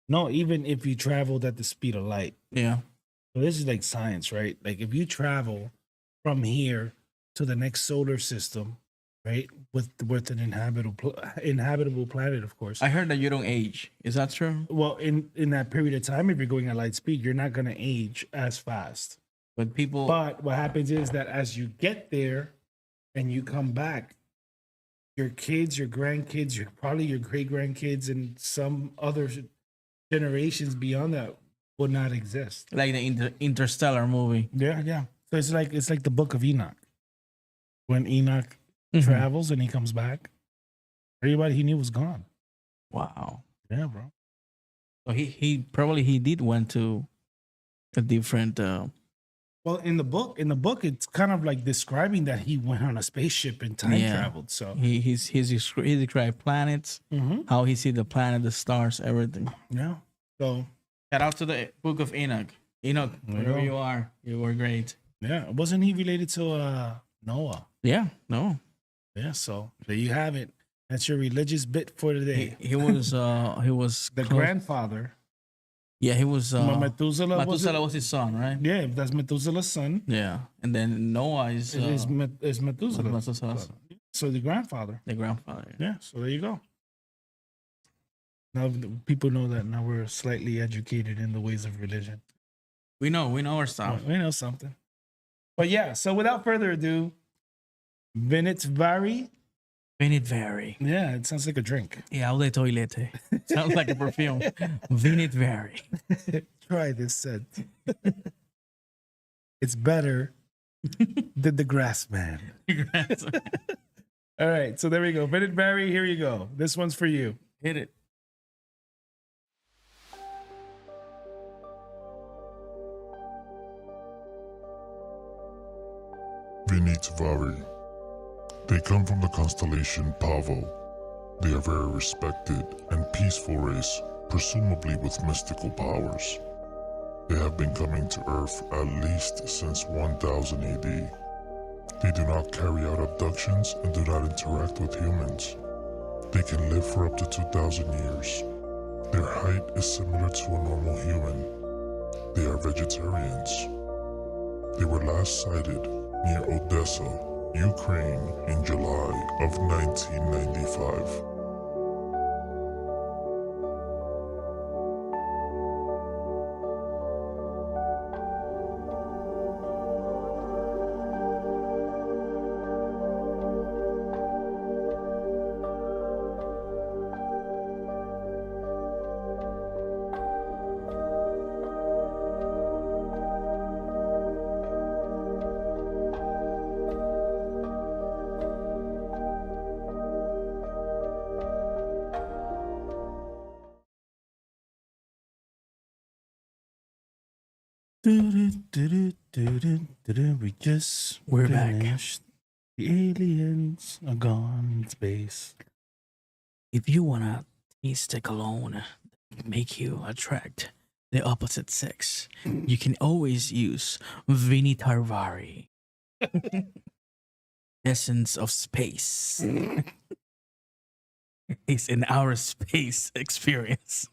No, even if you traveled at the speed of light. Yeah. So this is like science, right? Like if you travel from here to the next solar system, right, with an inhabitable planet, of course. I heard that you don't age. Is that true? Well, in that period of time, if you're going at light speed, you're not going to age as fast. But people. But what happens is that as you get there and you come back, your kids, your grandkids, probably your great grandkids, and some other generations beyond that would not exist. Like the Interstellar movie. Yeah, yeah. So it's like the Book of Enoch. When Enoch Mhm. travels and he comes back, everybody he knew was gone. Wow. Yeah, bro. So he probably he did went to a different. Well, in the book, it's kind of like describing that he went on a spaceship and time Yeah. traveled. So He described planets, Mhm. how he see the planet, the stars, everything. yeah. So Shout out to the Book of Enoch. Enoch, There you wherever go. you are, you were great. yeah, wasn't he related to Noah? Yeah, no, Yeah. So there you have it. That's your religious bit for today. he was The close- grandfather, Yeah, he was. Methuselah. Methuselah was his son, right? Yeah, that's Methuselah's son. Yeah, and then Noah is Is Methuselah. Methuselah's So the grandfather. the grandfather. Yeah. So there you go. Now people know that now we're slightly educated in the ways of religion. We know our stuff. We know something. But yeah, so without further ado, Vinit Vari. Vinit Vary. Yeah, it sounds like a drink. Yeah, de toilette. Sounds like a perfume. Vinit Vary. Try this scent. It's better than the grass man. All right, so there we go. Vinit Vari, here you go. This one's for you. Hit it. Vinit Vari. They come from the constellation Pavo. They are very respected and peaceful race, presumably with mystical powers. They have been coming to Earth at least since 1000 AD. They do not carry out abductions and do not interact with humans. They can live for up to 2000 years. Their height is similar to a normal human. They are vegetarians. They were last sighted near Odessa, Ukraine in July of 1995. We just We're back. finished. The aliens are gone in space. If you wanna taste a cologne that make you attract the opposite sex, you can always use Vinitarvari. Essence of space. It's an outer space experience.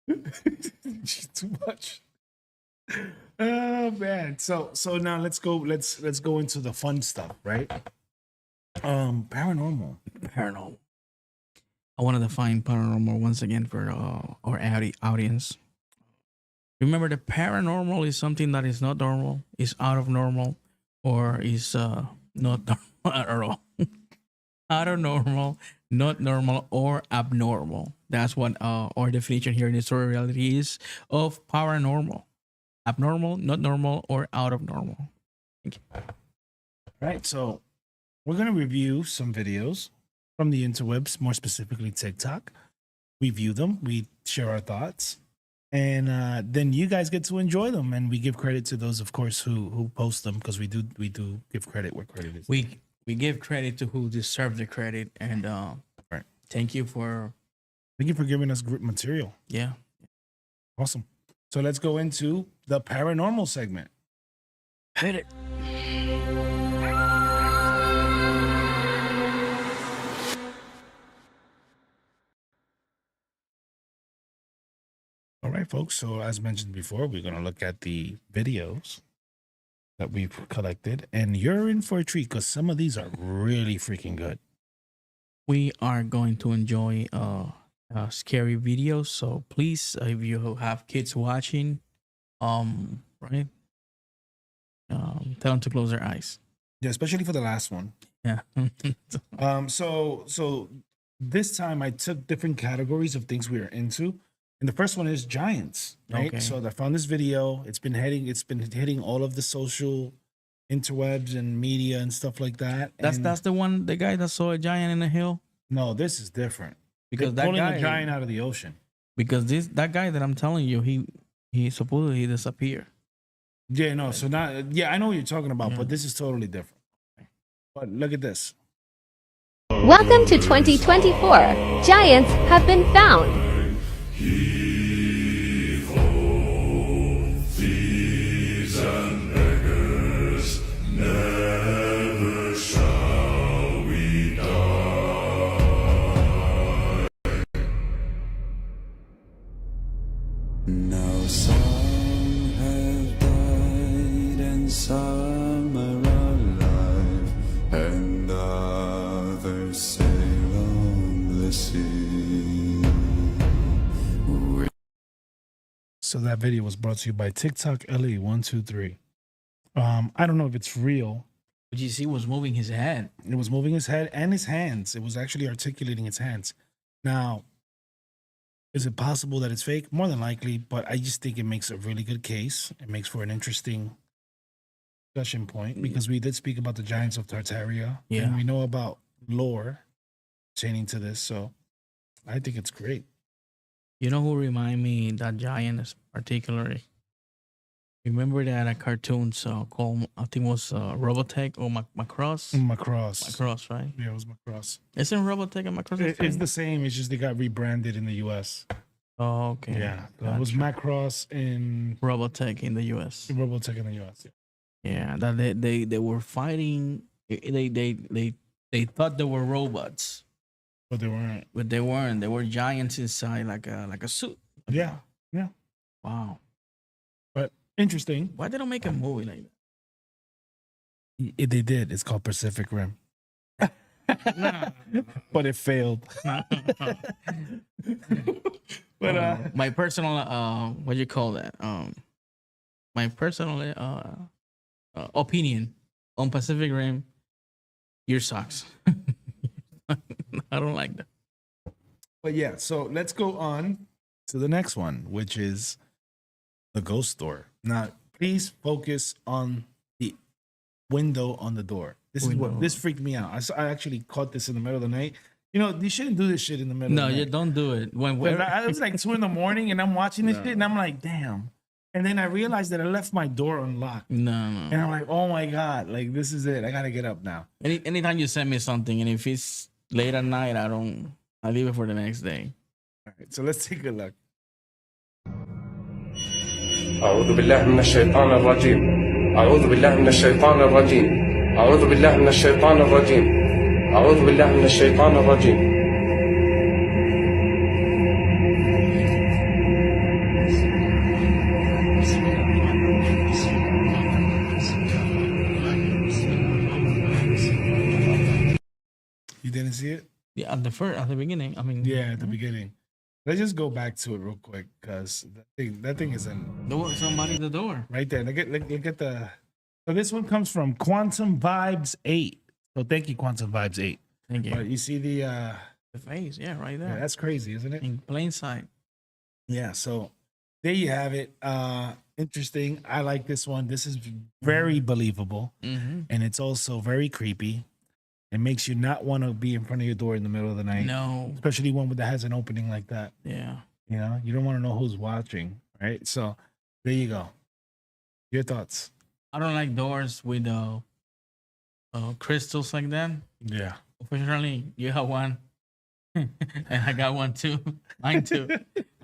Too much. Oh man. So now let's go into the fun stuff, right? Paranormal. Paranormal. I want to define paranormal once again for our audience. Remember, the paranormal is something that is not normal, is out of normal, or is not normal at all. Out of normal not normal or abnormal. That's what our definition here in the story reality is of paranormal. Abnormal, not normal, or out of normal. Thank you. Right. So we're going to review some videos from the interwebs, more specifically TikTok. We view them, we share our thoughts, and then you guys get to enjoy them. And we give credit to those, of course, who post them, because we do give credit where credit is. We give credit to who deserve the credit, and Right. thank you for giving us great material. yeah. Awesome. So let's go into the paranormal segment. Hit it. All right, folks. So as mentioned before, we're going to look at the videos that we've collected, and you're in for a treat because some of these are really freaking good. We are going to enjoy scary videos, so please, if you have kids watching, right, tell them to close their eyes. Yeah, especially for the last one. Yeah. So this time I took different categories of things we are into. And the first one is giants, right? Okay. So I found this video. It's been hitting all of the social interwebs and media and stuff like that. And That's the one, the guy that saw a giant in the hill. no, this is different. Because They're that pulling guy, a giant out of the ocean. because that guy that I'm telling you, he supposedly disappeared. Yeah, no. So not. Yeah, I know what you're talking about, Yeah. but this is totally different. But look at this. Welcome to 2024. Giants have been found. Now some have died and some are alive, and others sail on the sea. So that video was brought to you by TikTok LE123. I don't know if it's real. But you see, was moving his head. It was moving his head and his hands. It was actually articulating its hands. Now, is it possible that it's fake? More than likely, but I just think it makes a really good case. It makes for an interesting discussion point, because we did speak about the giants of Tartaria. Yeah. And we know about lore pertaining to this. So I think it's great. You know who remind me that giant is particularly? Remember that a cartoon called, I think it was Robotech or Macross? Macross. Macross, right? Yeah, it was Macross. Isn't Robotech and Macross the It's same? the same. It's just they got rebranded in the US. Oh, okay. Yeah. It was Gotcha. Macross in Robotech in the US. Robotech in the US. Yeah. Yeah, that they were fighting. They thought they were robots, But they weren't. but they weren't. They were giants inside, like a suit. Yeah. Wow. But interesting. Why they don't make a movie like They did. It's called Pacific Rim. But it failed. that? But My personal what do you call that? My personal opinion on Pacific Rim, your sucks. I don't like that. But yeah, so let's go on to the next one, which is the ghost door. Now, please focus on the window on the door. This is Window. what this freaked me out. I actually caught this in the middle of the night. You know, you shouldn't do this shit in the middle No, of the you night. don't do it. When But it was like 2 a.m. and I'm watching this shit and I'm like, damn. And then I realized that I left my door unlocked. no. And I'm like, oh my God, like this is it. I gotta get up now. Anytime you send me something, and if it's late at night, I leave it for the next day. All right, so let's take a look. أعوذ بالله من الشيطان الرجيم أعوذ بالله من الشيطان الرجيم أعوذ بالله من الشيطان الرجيم أعوذ بالله من الشيطان الرجيم You didn't see it? Yeah, at the beginning. I mean, Yeah, at the beginning. Let's just go back to it real quick, because that thing is in there was somebody at the door. right there. Look at the. So this one comes from Quantum Vibes 8. So thank you, Quantum Vibes 8. Thank you. But you see the The face, yeah, right there. Yeah, that's crazy, isn't it? in plain sight. Yeah, so there you have it. Interesting. I like this one. This is very believable, Mm-hmm. and it's also very creepy. It makes you not want to be in front of your door in the middle of the night, No. especially one that has an opening like that. Yeah. You know, you don't want to know who's watching, right? So there you go. Your thoughts? I don't like doors with crystals like that. Yeah. Unfortunately, you have one, and I got one too. Mine too.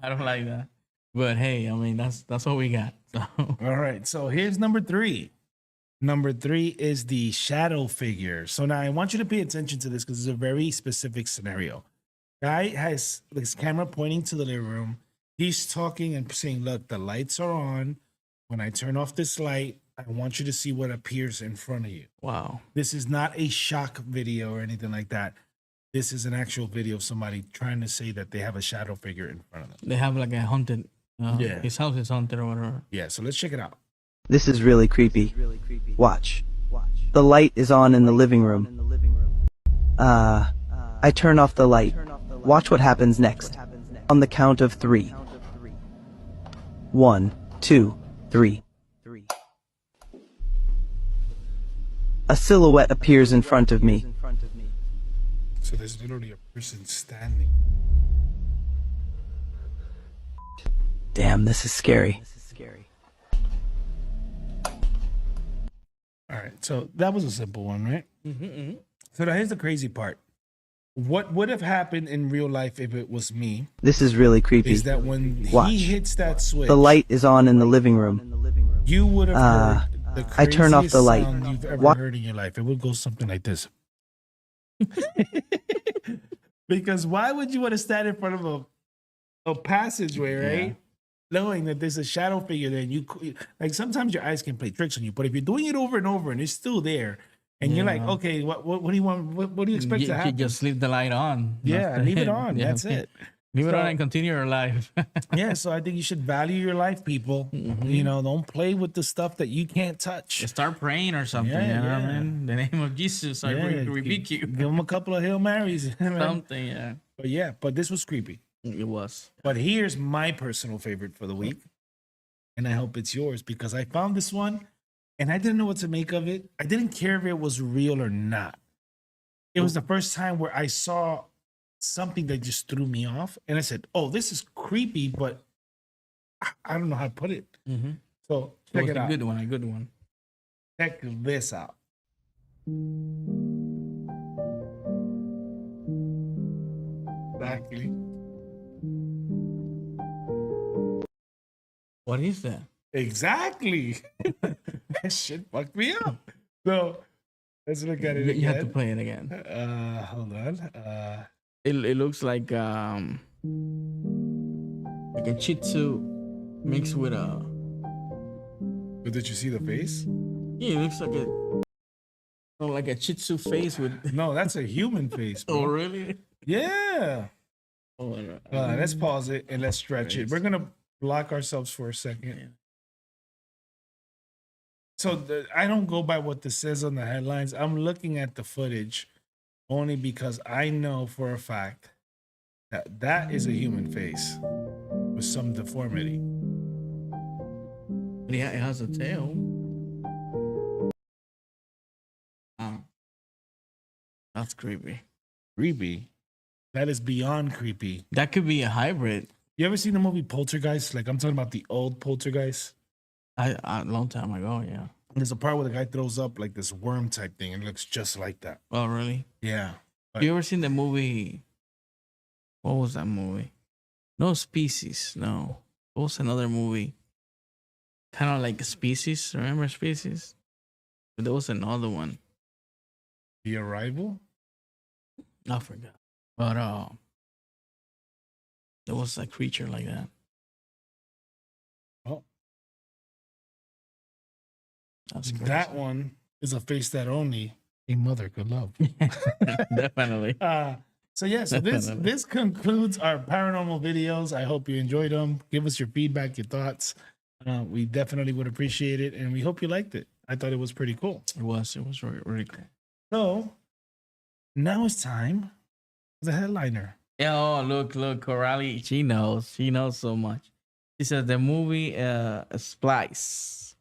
I don't like that. But hey, I mean that's what we got. So All right. So here's number 3. Number 3 is the shadow figure. So now I want you to pay attention to this because it's a very specific scenario. Guy has his camera pointing to the living room. He's talking and saying, "Look, the lights are on. When I turn off this light, I want you to see what appears in front of you." wow. This is not a shock video or anything like that. This is an actual video of somebody trying to say that they have a shadow figure in front of them. They have like a haunted. Yeah. His house is haunted or whatever. Yeah, so let's check it out. This is really creepy. Watch. The light is on in the living room. I turn off the light. Watch what happens next. On the count of 3. 1, 2, 3. A silhouette appears in front of me. So there's literally a person standing. Damn, this is scary. All right, so that was a simple one, right? Mm-hmm. So now here's the crazy part. What would have happened in real life if it was me This is really creepy. is that when Watch. he hits that switch, The light is on in the living room. you would have heard the I turn off the craziest light. sound you've ever What? heard in your life. It would go something like this. Because why would you want to stand in front of a passageway, right? Yeah. Knowing that there's a shadow figure there, and like sometimes your eyes can play tricks on you, but if you're doing it over and over and it's still there, and you're like, Yeah. okay, what do you want? What do you expect to You happen? just leave the light on. Yeah, That's leave it it. on. Yeah. That's it. Leave it So- on and continue your life. Yeah, so I think you should value your life, people. Mm-hmm. You know, don't play with the stuff that you can't touch. Start praying or something. Yeah, you know what yeah. I mean? In the name of Jesus, I rebuke you. Give them a couple of Hail Marys. Something, yeah. But yeah, but this was creepy. It was. But here's my personal favorite for the week. And I hope it's yours because I found this one and I didn't know what to make of it. I didn't care if it was real or not. It was the first time where I saw something that just threw me off. And I said, oh, this is creepy, but I don't know how to put it. Mm-hmm. So It check was it a out. good one, a good one. Check this out. Exactly. What is that? Exactly. That shit fucked me up. So let's look at it You have to again. play it again. Hold on. It looks like a Shih Tzu mixed with a. But did you see the face? Yeah, it looks like a Shih Tzu face with. No, that's a human face. Bro. Oh really? Yeah. Oh, Let's pause it and let's stretch it. We're gonna block ourselves for a second. Yeah. So I don't go by what this says on the headlines. I'm looking at the footage only because I know for a fact that that is a human face with some deformity. Yeah, it has a tail. That's creepy. Creepy. That is beyond creepy. That could be a hybrid. You ever seen the movie Poltergeist? Like I'm talking about the old Poltergeist. A long time ago, yeah. There's a part where the guy throws up like this worm type thing and it looks just like that. Oh, really? Yeah. You ever seen the movie? What was that movie? No, Species. No. What was another movie? Kind of like Species. Remember Species? But there was another one. The Arrival? I forgot. But there was a creature like that. Oh. That's crazy. That one is a face that only a mother could love. Definitely. So yeah, so this concludes our paranormal videos. I hope you enjoyed them. Give us your feedback, your thoughts. We definitely would appreciate it, and we hope you liked it. I thought it was pretty cool. It was really, really cool. So now it's time The headliner. Yeah, oh, look, Coralie, she knows so much. She says the movie Splice.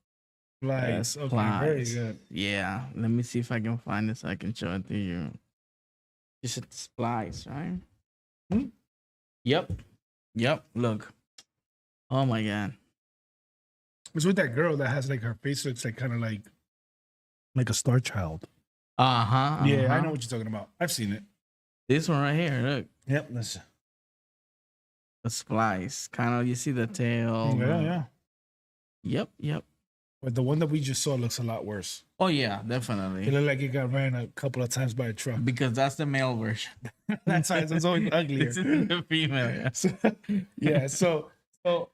Lights. Okay, very good. Yeah, let me see if I can find this so I can show it to you. She said Splice, right? Hmm? Yep, look. Oh my god. It's with that girl that has like her face looks like kind of like a star child. Uh-huh. Yeah, I know what you're talking about. I've seen it. This one right here, look. Yep, listen. The Splice. Kind of, you see the tail. Yeah. Yep. But the one that we just saw looks a lot worse. Oh yeah, definitely. It looked like it got ran a couple of times by a truck. Because that's the male version. That's why it's always uglier. This is the female. Yeah. So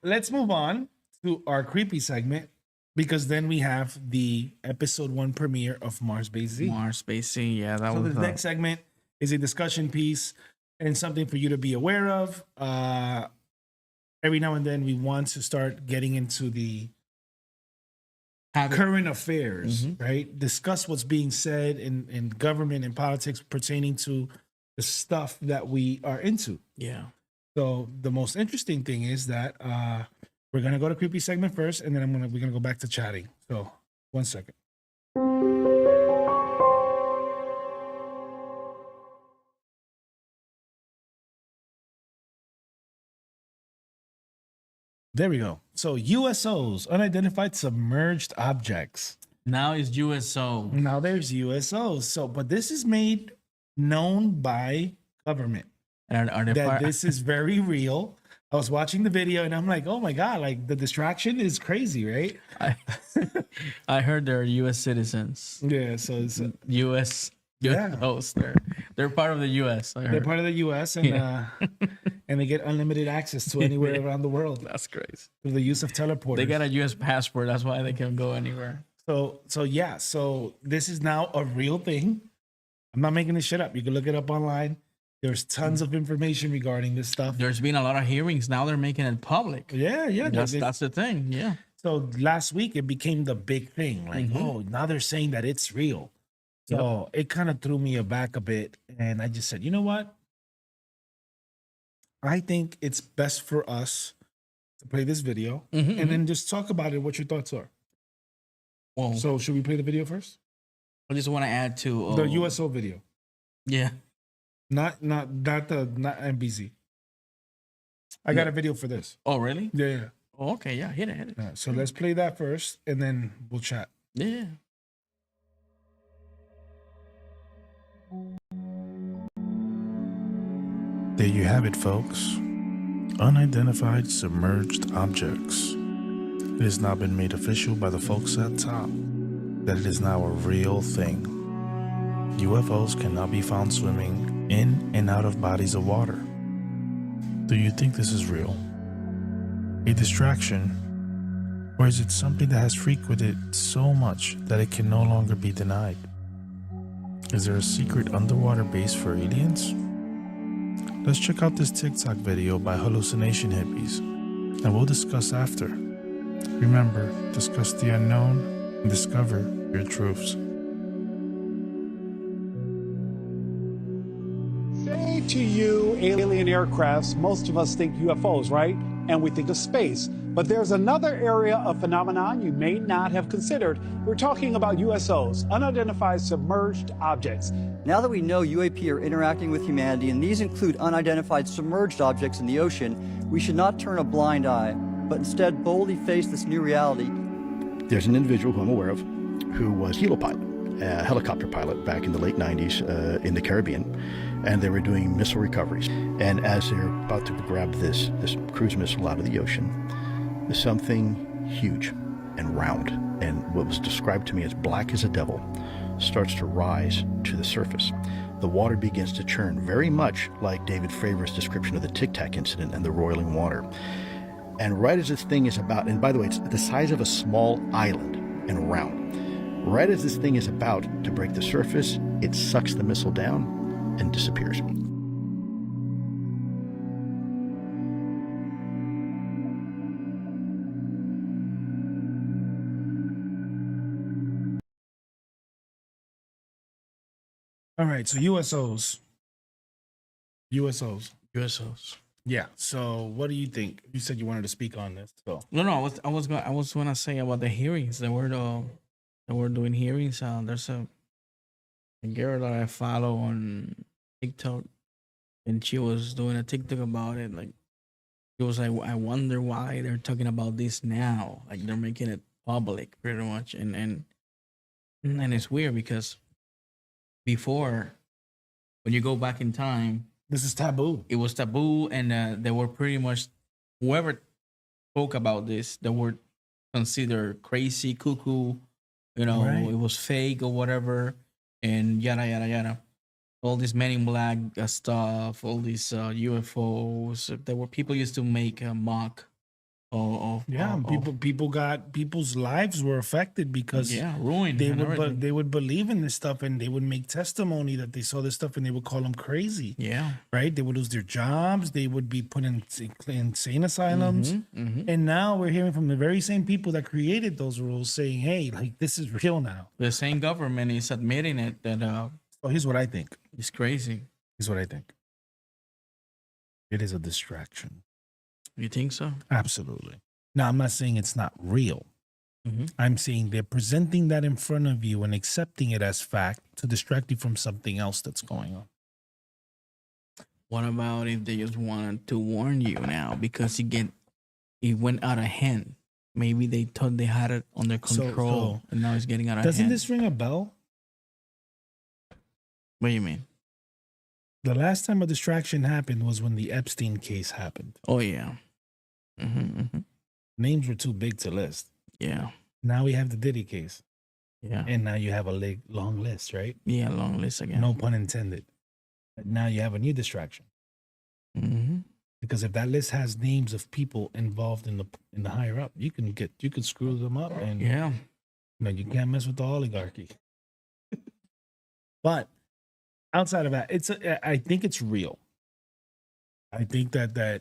let's move on to our creepy segment, because then we have the episode 1 premiere of Mars Base Z. Mars Base Z, yeah, that So was the next segment is a discussion piece and something for you to be aware of. Every now and then we want to start getting into the current affairs, right? Discuss what's being said in government and politics pertaining to the stuff that we are into. Yeah. So the most interesting thing is that we're gonna go to creepy segment first, and then we're gonna go back to chatting. So 1 second. There we go. So USOs, unidentified submerged objects. Now it's USO. Now there's USOs. So, but this is made known by government Are they that this is very real. I was watching the video and I'm like, oh my God, like the distraction is crazy, right? I heard they're US citizens. Yeah, so it's US hosts. They're part of the US. They're part of the US, and and they get unlimited access to anywhere around the world That's crazy. through the use of teleporters. They got a US passport. That's why they can go anywhere. So this is now a real thing. I'm not making this shit up. You can look it up online. There's tons of information regarding this stuff. There's been a lot of hearings. Now they're making it public. Yeah. That's the thing. Yeah. So last week it became the big thing. Like, oh, now they're saying that it's real. So it kind of threw me aback a bit. And I just said, you know what? I think it's best for us to play this video and then just talk about it, what your thoughts are. Well, So should we play the video first? I just want to add to The USO video. Yeah. Not MBZ. I got a video for this. Oh, really? Yeah. Oh, okay. Yeah. Hit it. So let's play that first and then we'll chat. Yeah. There you have it, folks. Unidentified submerged objects. It has now been made official by the folks at top that it is now a real thing. UFOs can now be found swimming in and out of bodies of water. Do you think this is real? A distraction? Or is it something that has frequented so much that it can no longer be denied? Is there a secret underwater base for aliens? Let's check out this TikTok video by Hallucination Hippies, and we'll discuss after. Remember, discuss the unknown and discover your truths. Say to you, alien aircrafts, most of us think UFOs, right? And we think of space. But there's another area of phenomenon you may not have considered. We're talking about USOs, unidentified submerged objects. Now that we know UAP are interacting with humanity, and these include unidentified submerged objects in the ocean, we should not turn a blind eye, but instead boldly face this new reality. There's an individual who I'm aware of who was a helipilot, a helicopter pilot back in the late 90s in the Caribbean, and they were doing missile recoveries. And as they're about to grab this cruise missile out of the ocean, something huge and round, and what was described to me as black as a devil, starts to rise to the surface. The water begins to churn, very much like David Fravor's description of the Tic Tac incident and the roiling water. And right as this thing is about, and by the way, it's the size of a small island and round. Right as this thing is about to break the surface, it sucks the missile down and disappears. All right, so USOs. USOs. USOs. Yeah. So, what do you think? You said you wanted to speak on this. So, No, I was gonna say about the hearings. They were doing hearings. There's a girl that I follow on TikTok, and she was doing a TikTok about it. Like, she was like, I wonder why they're talking about this now. Like, they're making it public, pretty much. And it's weird because before, when you go back in time, this is taboo. It was taboo, and they were pretty much whoever spoke about this, they were considered crazy, cuckoo. You know, Right. it was fake or whatever, and yada yada yada. All this Men in Black stuff, all these UFOs. There were people used to make a mock of Yeah, people's lives were affected because ruined. They and would everything. they would believe in this stuff and they would make testimony that they saw this stuff and they would call them crazy. Yeah. Right. They would lose their jobs. They would be put in insane asylums. And now we're hearing from the very same people that created those rules saying, "Hey, like this is real now." The same government is admitting it that So here's what I think. it's crazy. Here's what I think. It is a distraction. You think so? Absolutely. Now, I'm not saying it's not real. Mhm. I'm saying they're presenting that in front of you and accepting it as fact to distract you from something else that's going on. What about if they just wanted to warn you now because it went out of hand? Maybe they thought they had it under control, and now it's getting out of Doesn't hand. this ring a bell? What do you mean? The last time a distraction happened was when the Epstein case happened. Oh yeah. Names were too big to list. Yeah. Now we have the Diddy case. Yeah. And now you have a long list, right? Yeah, long list again. No pun intended. But now you have a new distraction. Mm-hmm. Because if that list has names of people involved in the higher up, you can screw them up, and Yeah. you can't mess with the oligarchy. But outside of that, I think it's real. I think that there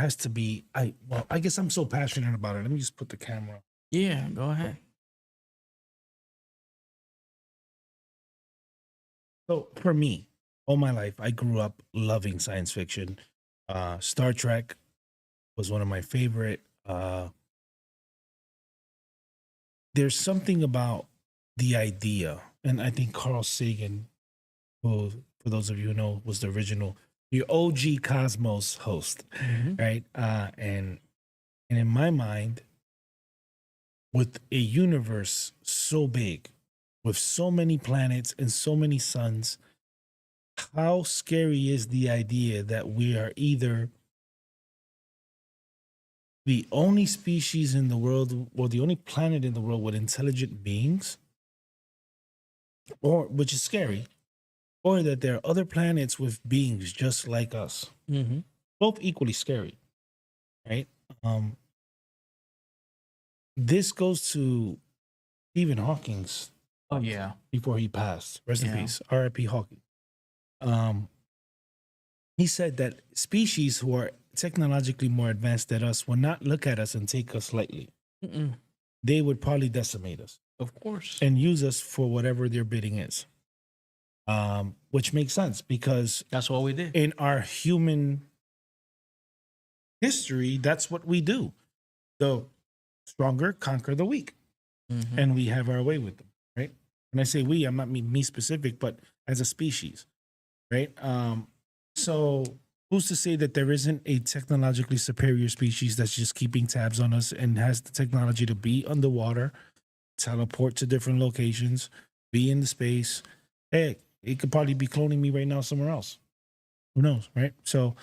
has to be. I guess I'm so passionate about it. Let me just put the camera. Yeah, go ahead. So for me, all my life, I grew up loving science fiction. Star Trek was one of my favorite. There's something about the idea, and I think Carl Sagan, who, for those of you who know, was the OG Cosmos host, right? And in my mind, with a universe so big, with so many planets and so many suns, how scary is the idea that we are either the only species in the world or the only planet in the world with intelligent beings, or which is scary, or that there are other planets with beings just like us, both equally scary, right? This goes to Stephen Hawking's. Oh yeah. Before he passed, rest in Yeah. peace, R.I.P. Hawking. He said that species who are technologically more advanced than us will not look at us and take us lightly. Mm-mm. They would probably decimate us Of course. and use us for whatever their bidding is. Which makes sense because That's what we did. in our human history, that's what we do. The stronger conquer the weak, Mhm. and we have our way with them, right? When I say we, I'm not me specific, but as a species, right? So who's to say that there isn't a technologically superior species that's just keeping tabs on us and has the technology to be underwater, teleport to different locations, be in the space? Hey, it could probably be cloning me right now somewhere else. Who knows, right? So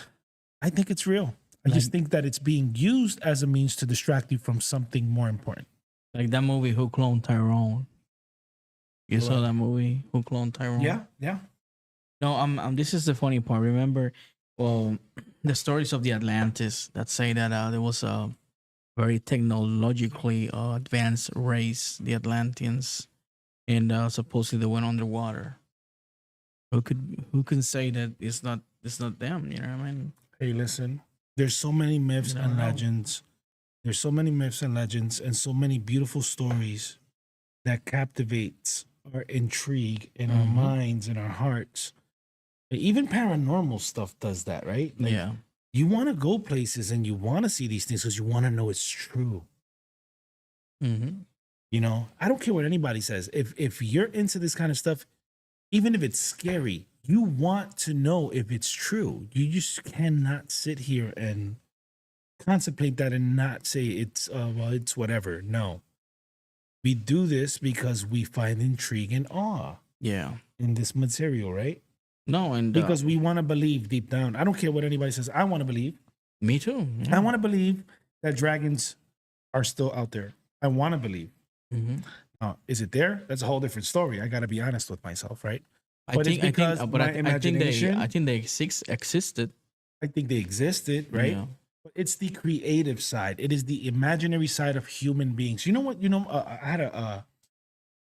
I think it's real. I just think that it's being used as a means to distract you from something more important. Like that movie, Who Cloned Tyrone? You saw Correct. that movie, Who Cloned Tyrone? Yeah. No, this is the funny part. Remember, well, the stories of the Atlantis that say that there was a very technologically advanced race, the Atlanteans, and supposedly they went underwater. Who can say that it's not them? You know what I mean? Hey, listen. There's so many myths You and don't know. legends. There's so many myths and legends and so many beautiful stories that captivates our intrigue in our Mhm. minds and our hearts Even paranormal stuff does that, right? Like, Yeah. you want to go places and you want to see these things because you want to know it's true. Mm-hmm. You know, I don't care what anybody says. If you're into this kind of stuff, even if it's scary, you want to know if it's true. You just cannot sit here and contemplate that and not say it's well, it's whatever. No. We do this because we find intrigue and awe Yeah. in this material, right? No, and Because we want to believe deep down. I don't care what anybody says. I want to believe. me too. I want to believe that dragons are still out there. I want to believe. Mm-hmm. Is it there? That's a whole different story. I got to be honest with myself, right? I But it's think, I because think, but my I think imagination- I think they existed. I think they existed, right? Yeah. But it's the creative side. It is the imaginary side of human beings. You know what? You know, I had a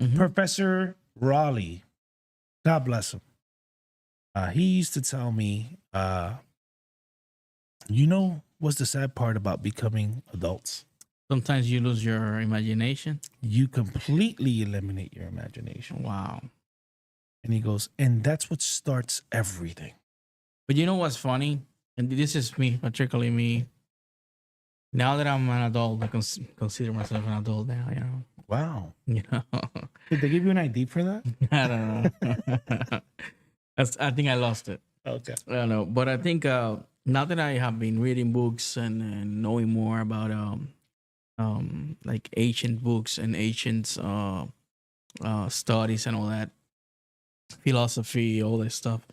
Mhm. Professor Raleigh. God bless him. He used to tell me, you know, what's the sad part about becoming adults? Sometimes you lose your imagination. You completely eliminate your imagination. Wow. And he goes, and that's what starts everything. But you know what's funny? And this is me, particularly me. Now that I'm an adult, I consider myself an adult now, you know. Wow. You know. Did they give you an ID for that? I don't know. I think I lost it. Okay. I don't know. But I think now that I have been reading books and knowing more about like ancient books and ancient studies and all that, philosophy, all that stuff,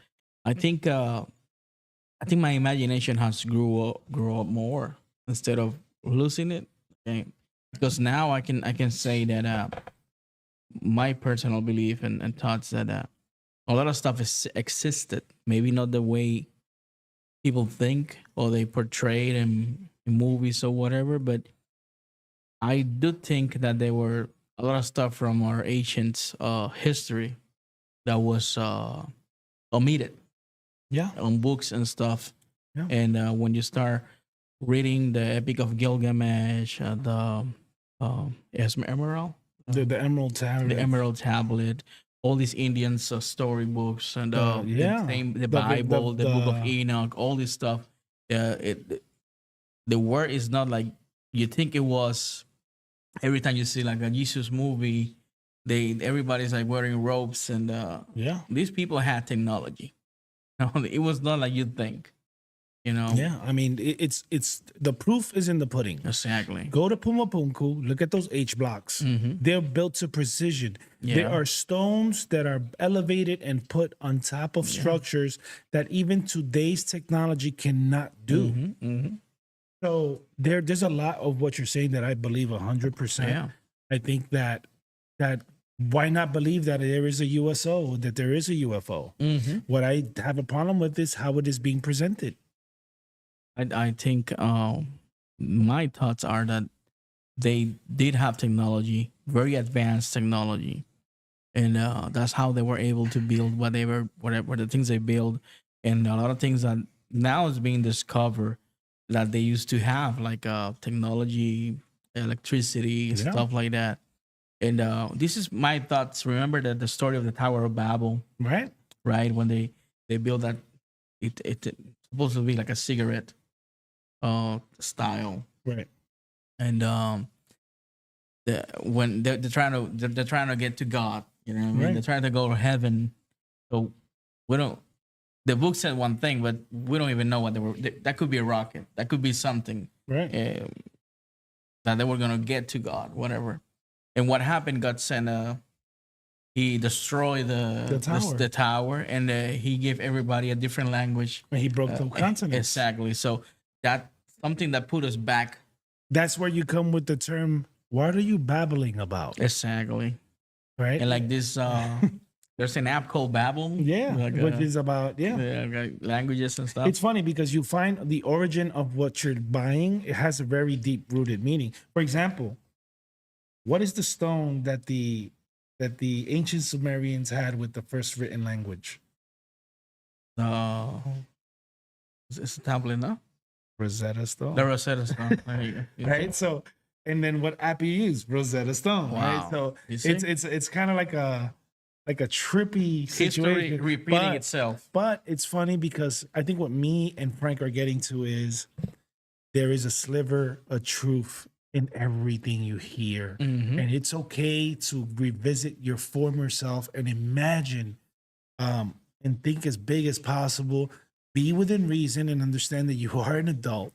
I think my imagination has grew up more instead of losing it. Okay? Because now I can say that my personal belief and thoughts that a lot of stuff existed, maybe not the way people think or they portray it in movies or whatever, but I do think that there were a lot of stuff from our ancient history that was omitted Yeah. on books and stuff. Yeah. And when you start reading the Epic of Gilgamesh, the Emerald, The Emerald Tablet. the Emerald Tablet, all these Indian storybooks, and yeah. the Bible, the Book of Enoch, all this stuff. The word is not like you think it was. Every time you see like a Jesus movie, everybody's like wearing robes, and Yeah. these people had technology. It was not like you think, you know. Yeah. I mean, it's the proof is in the pudding. Exactly. Go to Pumapunku, look at those H blocks. Mhm. They're built to precision. Yeah. There are stones that are elevated and put on top of structures that even today's technology cannot do. Mhm, mhm. So there's a lot of what you're saying that I believe 100%. Yeah. I think that why not believe that there is a USO, that there is a UFO? Mhm. What I have a problem with is how it is being presented. I think my thoughts are that they did have technology, very advanced technology, and that's how they were able to build whatever the things they build, and a lot of things that now is being discovered that they used to have, like technology, electricity, Yeah. stuff like that. And this is my thoughts. Remember that the story of the Tower of Babel, Right? right? When they built that, it's supposed to be like a cigarette style, Right. and when they're trying to get to God, you know what I mean? Right. They're trying to go to heaven. So we don't. The book said one thing, but we don't even know what they were. That could be a rocket. That could be something Right. that they were gonna get to God, whatever. And what happened? God sent he destroyed the tower, and he gave everybody a different language. And he broke the consonants. Exactly. So that's something that put us back. That's where you come with the term, what are you babbling about? Exactly. Right? And like this, there's an app called Babbel. Yeah, like, which is about, like languages and stuff. It's funny because you find the origin of what you're buying, it has a very deep rooted meaning. For example, what is the stone that the ancient Sumerians had with the first written language? It's a tablet, no? Rosetta Stone. The Rosetta Stone. There you go. Right? So, and then what app you use? Rosetta Stone. Wow. Right? So You see? it's kind of like a like a trippy History situation. repeating itself. But it's funny because I think what me and Frank are getting to is there is a sliver of truth in everything you hear. Mhm. And it's okay to revisit your former self and imagine and think as big as possible. Be within reason and understand that you are an adult.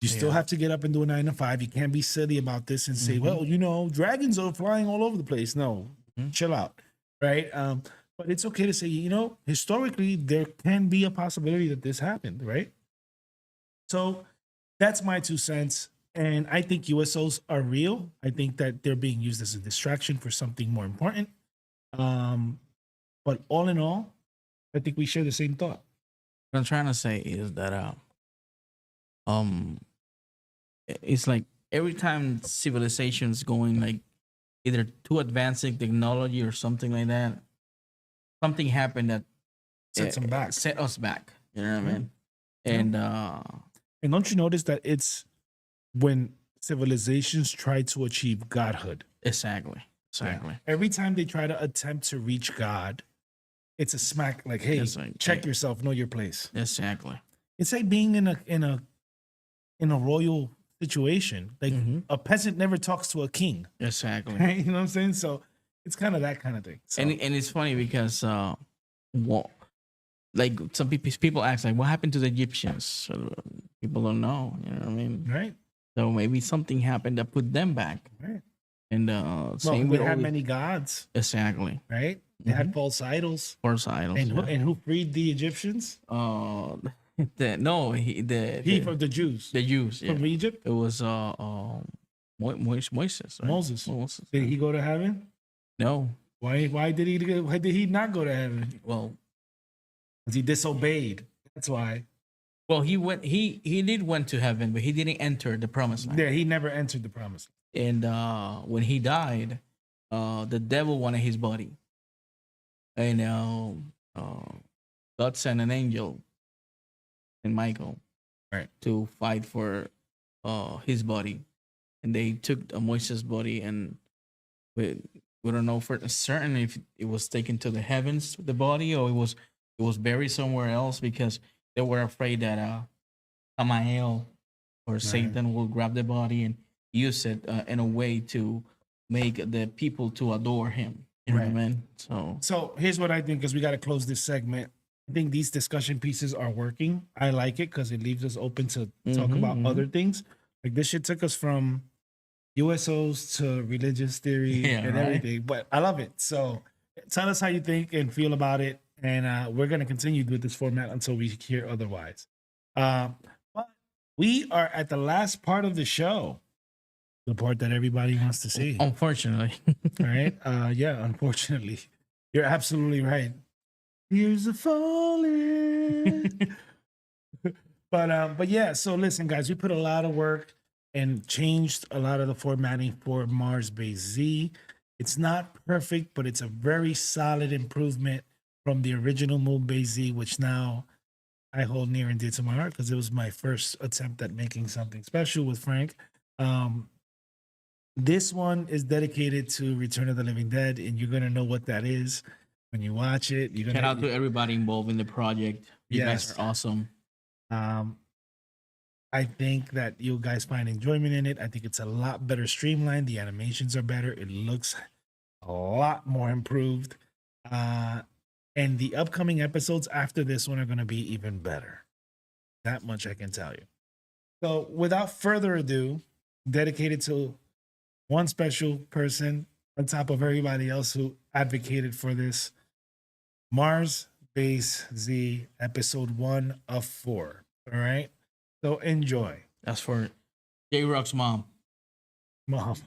You still have to get up and do a 9 to 5. You can't be silly about this and say, well, you know, dragons are flying all over the place. No, chill out. Right. But it's okay to say, you know, historically, there can be a possibility that this happened. Right. So that's my 2 cents. And I think USOs are real. I think that they're being used as a distraction for something more important. But all in all, I think we share the same thought. What I'm trying to say is that it's like every time civilization's going like either too advancing technology or something like that, something happened that Sets them back. set us back. You know what I mean? And don't you notice that it's when civilizations try to achieve godhood? Exactly. Every time they try to attempt to reach God, it's a smack like, hey, It's like, check hey. yourself, know your place. Exactly. It's like being in a royal situation. Like a peasant never talks to a king. Exactly. Right? You know what I'm saying? So it's kind of that kind of thing. So, And it's funny because like some people ask like, what happened to the Egyptians? So people don't know. You know what I mean? right. So maybe something happened that put them back. Right. And Well, same they with had all many gods, exactly. right? They had false idols. Force idols. And who freed the Egyptians? the From the Jews. the Jews. Yeah. From Egypt? It was Moses. Right? Moses. Moses. Did he go to heaven? No. Why did he not go to heaven? Well, Because he disobeyed. That's why. Well, he went. He did went to heaven, but he didn't enter the promised land. Yeah, he never entered the promise. And when he died, the devil wanted his body, and God sent an angel, and Michael, right, to fight for his body, and they took Moses' body, and we don't know for certain if it was taken to the heavens, the body, or it was buried somewhere else because they were afraid that Samael or Satan will grab the body and use it in a way to make the people to adore him. You know what I mean? So here's what I think, because we got to close this segment. I think these discussion pieces are working. I like it because it leaves us open to talk about other things. Like this shit took us from USOs to religious theory and everything, but I love it. So tell us how you think and feel about it. And we're going to continue with this format until we hear otherwise. But we are at the last part of the show, the part that everybody wants to see. Unfortunately. Right? Yeah, unfortunately. You're absolutely right. Tears are falling. But yeah, so listen, guys, we put a lot of work and changed a lot of the formatting for Mars Base Z. It's not perfect, but it's a very solid improvement from the original Moon Base Z, which now I hold near and dear to my heart because it was my first attempt at making something special with Frank. This one is dedicated to Return of the Living Dead, and you're gonna know what that is when you watch it. You're gonna Shout out to everybody involved in the project. You guys are awesome. I think that you guys find enjoyment in it. I think it's a lot better streamlined. The animations are better. It looks a lot more improved. And the upcoming episodes after this one are going to be even better. That much I can tell you. So without further ado, dedicated to one special person on top of everybody else who advocated for this, Mars Base Z, episode 1 of 4. All right? So enjoy. That's for J-Rock's mom. Mom.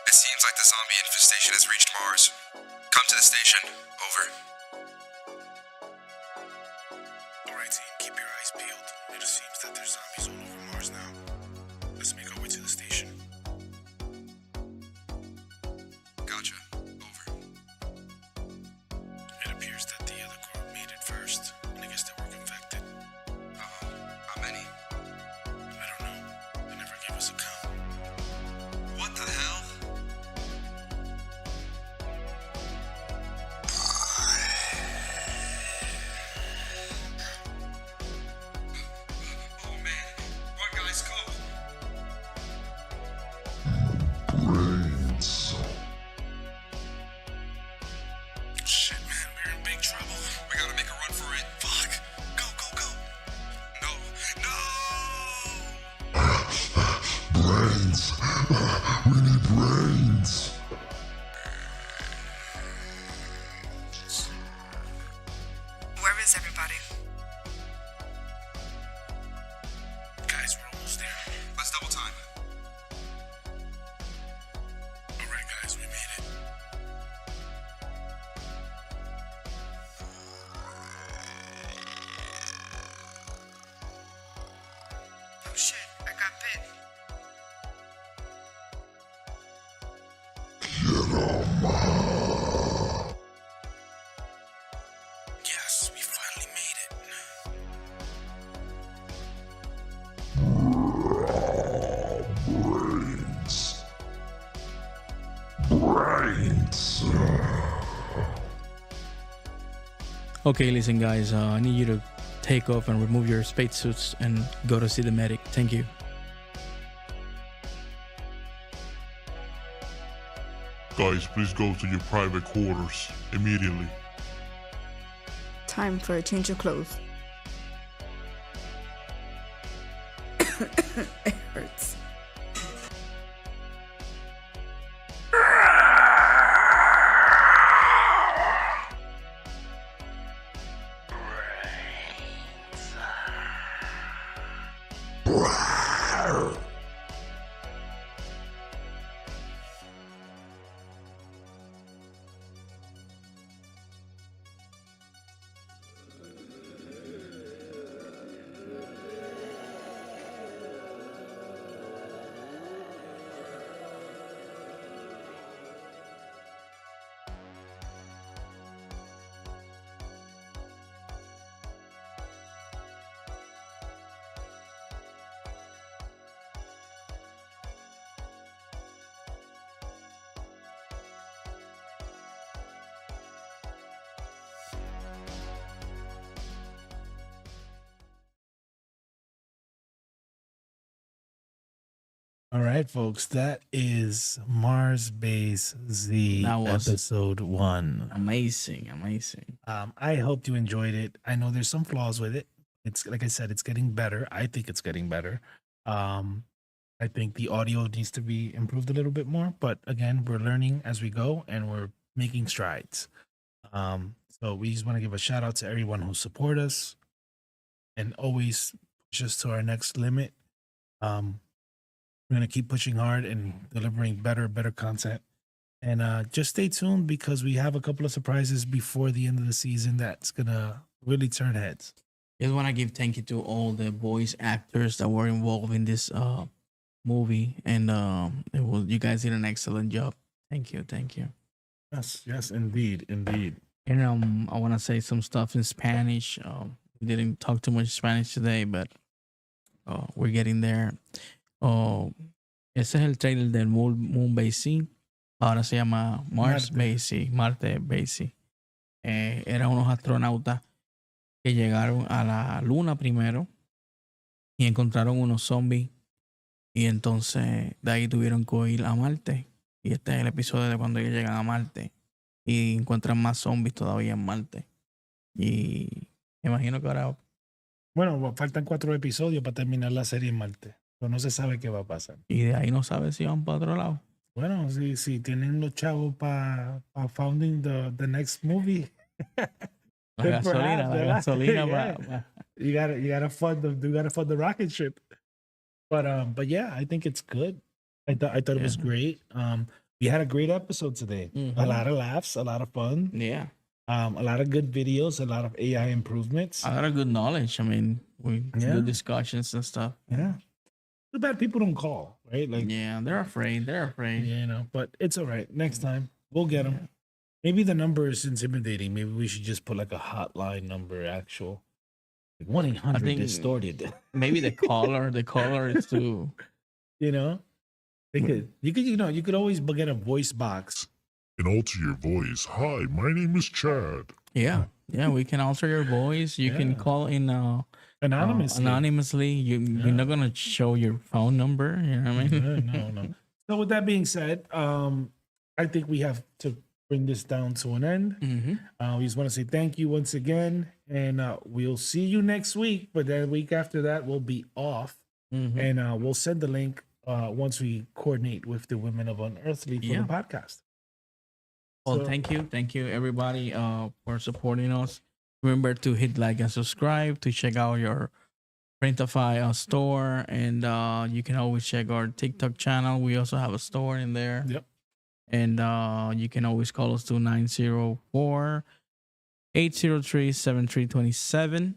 It seems like the zombie infestation has reached Mars. Come to the station. Over. Alright, team, keep your eyes peeled. It seems that there's zombies all over Mars now. Let's make our way to the station. Gotcha. Over. It appears that the other corp made it Brains. Where is everybody? Guys, we're almost there. Let's double time. All right, guys, we made it. Oh shit, I got bit. Yes, we finally made it. Brains. Brains. Okay, listen, guys. I need you to take off and remove your spacesuits and go to see the medic. Thank you. Guys, please go to your private quarters immediately. Time for a change of clothes. It hurts. All right, folks, that is Mars Base Z That was episode 1. amazing, amazing. I hope you enjoyed it. I know there's some flaws with it. It's like I said, it's getting better. I think it's getting better. I think the audio needs to be improved a little bit more, but again, we're learning as we go and we're making strides. So we just want to give a shout out to everyone who support us and always push us to our next limit. We're going to keep pushing hard and delivering better content. And just stay tuned because we have a couple of surprises before the end of the season that's going to really turn heads. Just want to give thank you to all the voice actors that were involved in this movie, and you guys did an excellent job. Thank you, thank you. Yes, indeed. And I want to say some stuff in Spanish. We didn't talk too much Spanish today, but we're getting there. Ese es el trailer del Moon Base Z. Ahora se llama Mars Base Z, Marte Base Z. Eran unos astronautas que llegaron a la luna primero y encontraron unos zombies y entonces de ahí tuvieron que ir a Marte, y este es el episodio de cuando ellos llegan a Marte y encuentran más zombies todavía en Marte, y me imagino que ahora Bueno, faltan 4 episodios para terminar la serie en Marte. Pero no se sabe qué va a pasar. y de ahí no sabe si van para otro lado. Bueno, si tienen los chavos para founding the next movie. La gasolina yeah. You gotta fund the rocket ship. But yeah, I think it's good. I thought it was great. We had a great episode today. A lot of laughs, a lot of fun. Yeah. A lot of good videos, a lot of AI improvements. A lot of good knowledge. I mean, we do discussions and stuff. Yeah. Too bad people don't call, right? Like, yeah, they're afraid. You know, but it's all right. Next time, we'll get them. Maybe the number is intimidating. Maybe we should just put like a hotline number, actual. Like 1-800 distorted. Maybe the caller is too. You know, you could always get a voice box. And alter your voice. Hi, my name is Chad. Yeah, we can alter your voice. You can call in anonymously. You're not gonna show your phone number. You know what I mean? No. So with that being said, I think we have to bring this down to an end. We just want to say thank you once again, and we'll see you next week. But the week after that, we'll be off, and we'll send the link once we coordinate with the Women of Unearthly for Yeah. the podcast. Well, So- thank you everybody for supporting us. Remember to hit like and subscribe, to check out your Printify store, and you can always check our TikTok channel. We also have a store in there. Yep. And you can always call us to 904-803-7327.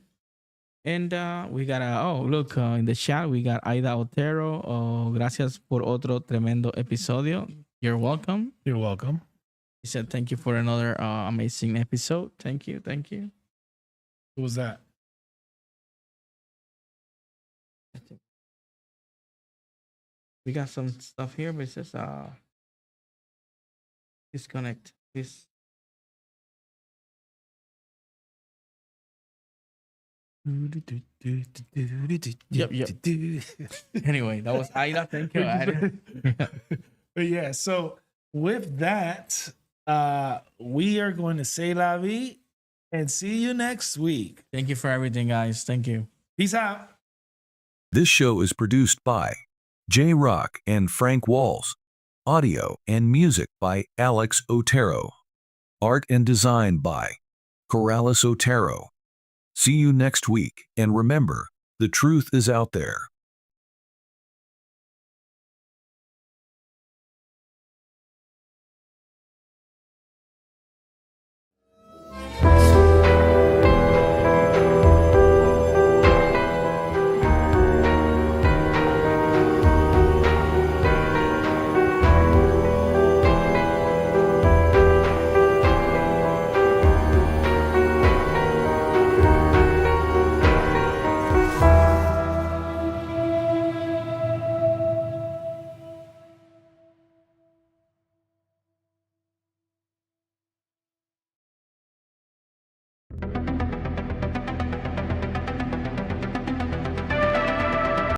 And we got look, in the chat we got Aida Otero. Gracias por otro tremendo episodio. You're welcome. You're welcome. He said thank you for another amazing episode. Thank you. Who was that? We got some stuff here, but it says disconnect. Please. Yep. Anyway, that was Aida. Thank you, Aida. But yeah, so with that, we are going to say la vie and see you next week. Thank you for everything, guys. Thank you. Peace out. This show is produced by J Rock and Frank Walls. Audio and music by Alex Otero. Art and design by Corrales Otero. See you next week, and remember, the truth is out there.